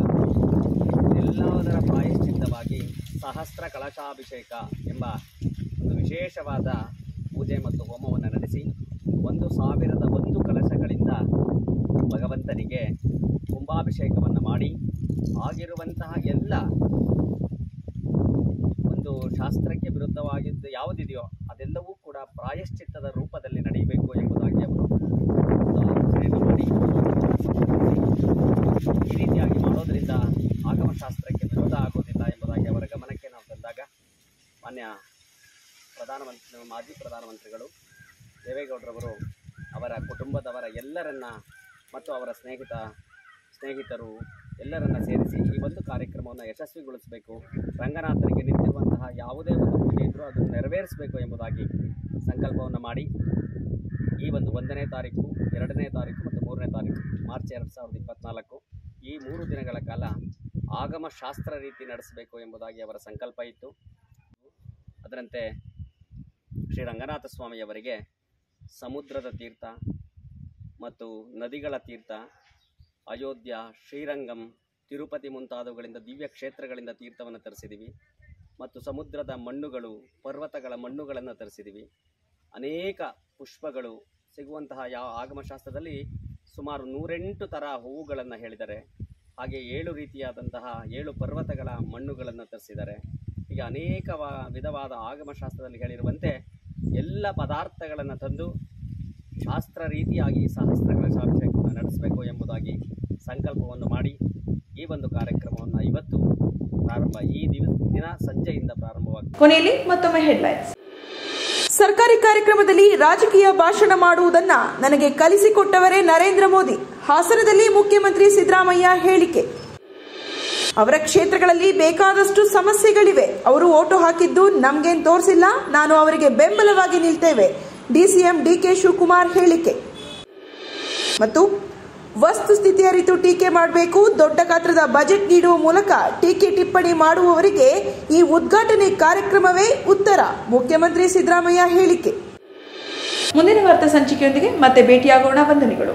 ಎಲ್ಲದರ ಪ್ರಾಯಶ್ಚಿತ್ತವಾಗಿ ಸಹಸ್ರ ಕಲಶಾಭಿಷೇಕ ಎಂಬ ಒಂದು ವಿಶೇಷವಾದ ಪೂಜೆ ಮತ್ತು ಹೋಮವನ್ನು ನಡೆಸಿ 1001 ಕಲಶಗಳಿಂದ ಭಗವಂತನಿಗೆ ಕುಂಭಾಭಿಷೇಕವನ್ನು ಮಾಡಿ ಆಗಿರುವಂತಹ ಎಲ್ಲ ಒಂದು ಶಾಸ್ತ್ರಕ್ಕೆ ವಿರುದ್ಧವಾಗಿದ್ದು ಯಾವುದಿದೆಯೋ ಅದೆಲ್ಲವೂ ಕೂಡ ಪ್ರಾಯಶ್ಚಿತ್ತದ ರೂಪದಲ್ಲಿ ನಡೆಯಬೇಕು ಎಂಬುದಾಗಿ ಅವರು ಆಲೋಚನೆಯನ್ನು ಮಾಡಿ ಈ ರೀತಿಯಾಗಿ ಮಾಡೋದರಿಂದ ಆಗಮಶಾಸ್ತ್ರಕ್ಕೆ ವಿರೋಧ ಆಗೋದಿಲ್ಲ ಎಂಬುದಾಗಿ ಅವರ ಗಮನಕ್ಕೆ ನಾವು ತಂದಾಗ ಮಾನ್ಯ ಮಾಜಿ ಪ್ರಧಾನಮಂತ್ರಿಗಳು ದೇವೇಗೌಡರವರು ಅವರ ಕುಟುಂಬದವರ ಎಲ್ಲರನ್ನ ಮತ್ತು ಅವರ ಸ್ನೇಹಿತರು ಎಲ್ಲರನ್ನ ಸೇರಿಸಿ ಈ ಒಂದು ಕಾರ್ಯಕ್ರಮವನ್ನು ಯಶಸ್ವಿಗೊಳಿಸಬೇಕು, ರಂಗನಾಥನಿಗೆ ನಿಂತಿರುವಂತಹ ಯಾವುದೇ ಒಂದು ಪೂಜೆ ಇದ್ದರೂ ಅದನ್ನು ನೆರವೇರಿಸಬೇಕು ಎಂಬುದಾಗಿ ಸಂಕಲ್ಪವನ್ನು ಮಾಡಿ ಈ ಒಂದು 1ನೇ ತಾರೀಕು, 2ನೇ ತಾರೀಕು ಮತ್ತು 3ನೇ ತಾರೀಕು ಮಾರ್ಚ್ 2024 ಈ 3 ದಿನಗಳ ಕಾಲ ಆಗಮ ಶಾಸ್ತ್ರ ರೀತಿ ನಡೆಸಬೇಕು ಎಂಬುದಾಗಿ ಅವರ ಸಂಕಲ್ಪ ಇತ್ತು. ಅದರಂತೆ ಶ್ರೀ ರಂಗನಾಥ ಸ್ವಾಮಿಯವರಿಗೆ ಸಮುದ್ರದ ತೀರ್ಥ ಮತ್ತು ನದಿಗಳ ತೀರ್ಥ, ಅಯೋಧ್ಯ, ಶ್ರೀರಂಗಂ, ತಿರುಪತಿ ಮುಂತಾದವುಗಳಿಂದ ದಿವ್ಯ ಕ್ಷೇತ್ರಗಳಿಂದ ತೀರ್ಥವನ್ನು ತರಿಸಿದ್ದೀವಿ ಮತ್ತು ಸಮುದ್ರದ ಮಣ್ಣುಗಳು, ಪರ್ವತಗಳ ಮಣ್ಣುಗಳನ್ನು ತರಿಸಿದ್ದೀವಿ. ಅನೇಕ ಪುಷ್ಪಗಳು ಸಿಗುವಂತಹ ಆಗಮಶಾಸ್ತ್ರದಲ್ಲಿ ಸುಮಾರು 108 ಥರ ಹೂವುಗಳನ್ನು ಹೇಳಿದ್ದಾರೆ. ಹಾಗೆ 7 ರೀತಿಯಾದಂತಹ 7 ಪರ್ವತಗಳ ಮಣ್ಣುಗಳನ್ನು ತರಿಸಿದ್ದಾರೆ. ಹೀಗೆ ಅನೇಕ ವಿಧವಾದ ಆಗಮಶಾಸ್ತ್ರದಲ್ಲಿ ಹೇಳಿರುವಂತೆ ಎಲ್ಲ ಪದಾರ್ಥಗಳನ್ನು ತಂದು ಶಾಸ್ತ್ರ ರೀತಿಯಾಗಿ ಸಹಸ್ರಗಳ ಅಭಿಷೇಕವನ್ನು ನಡೆಸಬೇಕು ಎಂಬುದಾಗಿ ಸಂಕಲ್ಪವನ್ನು ಮಾಡಿ ಈ ಒಂದು ಕಾರ್ಯಕ್ರಮವನ್ನು ಇವತ್ತು ಈ ದಿನ ಸಂಜೆಯಿಂದ ಪ್ರಾರಂಭವಾಗಿದೆ. ಕೊನೆಯಲ್ಲಿ ಮತ್ತೊಮ್ಮೆ ಹೆಡ್ಲೈನ್ಸ್. ಸರ್ಕಾರಿ ಕಾರ್ಯಕ್ರಮದಲ್ಲಿ ರಾಜಕೀಯ ಭಾಷಣ ಮಾಡುವುದನ್ನ ನನಗೆ ಕಲಿಸಿಕೊಟ್ಟವರೇ ನರೇಂದ್ರ ಮೋದಿ. ಹಾಸನದಲ್ಲಿ ಮುಖ್ಯಮಂತ್ರಿ ಸಿದ್ದರಾಮಯ್ಯ ಹೇಳಿಕೆ. ಅವರ ಕ್ಷೇತ್ರಗಳಲ್ಲಿ ಬೇಕಾದಷ್ಟು ಸಮಸ್ಯೆಗಳಿವೆ. ಅವರು ಓಟು ಹಾಕಿದ್ದು ನಮ್ಗೇನ್ ತೋರಿಸಿಲ್ಲ, ನಾನು ಅವರಿಗೆ ಬೆಂಬಲವಾಗಿ ನಿಲ್ತೇವೆ. ಡಿಸಿಎಂ ಡಿಕೆ ಶಿವಕುಮಾರ್ ಹೇಳಿಕೆ. ಮತ್ತು ವಸ್ತುಸ್ಥಿತಿ ಅರಿತು ಟೀಕೆ ಮಾಡಬೇಕು. ದೊಡ್ಡ ಗಾತ್ರದ ಬಜೆಟ್ ನೀಡುವ ಮೂಲಕ ಟೀಕೆ ಟಿಪ್ಪಣಿ ಮಾಡುವವರಿಗೆ ಈ ಉದ್ಘಾಟನೆ ಕಾರ್ಯಕ್ರಮವೇ ಉತ್ತರ. ಮುಖ್ಯಮಂತ್ರಿ ಸಿದ್ದರಾಮಯ್ಯ ಹೇಳಿಕೆ. ಮುಂದಿನ ವಾರ್ತಾ ಸಂಚಿಕೆಯೊಂದಿಗೆ ಮತ್ತೆ ಭೇಟಿಯಾಗೋಣ. ವಂದನೆಗಳು.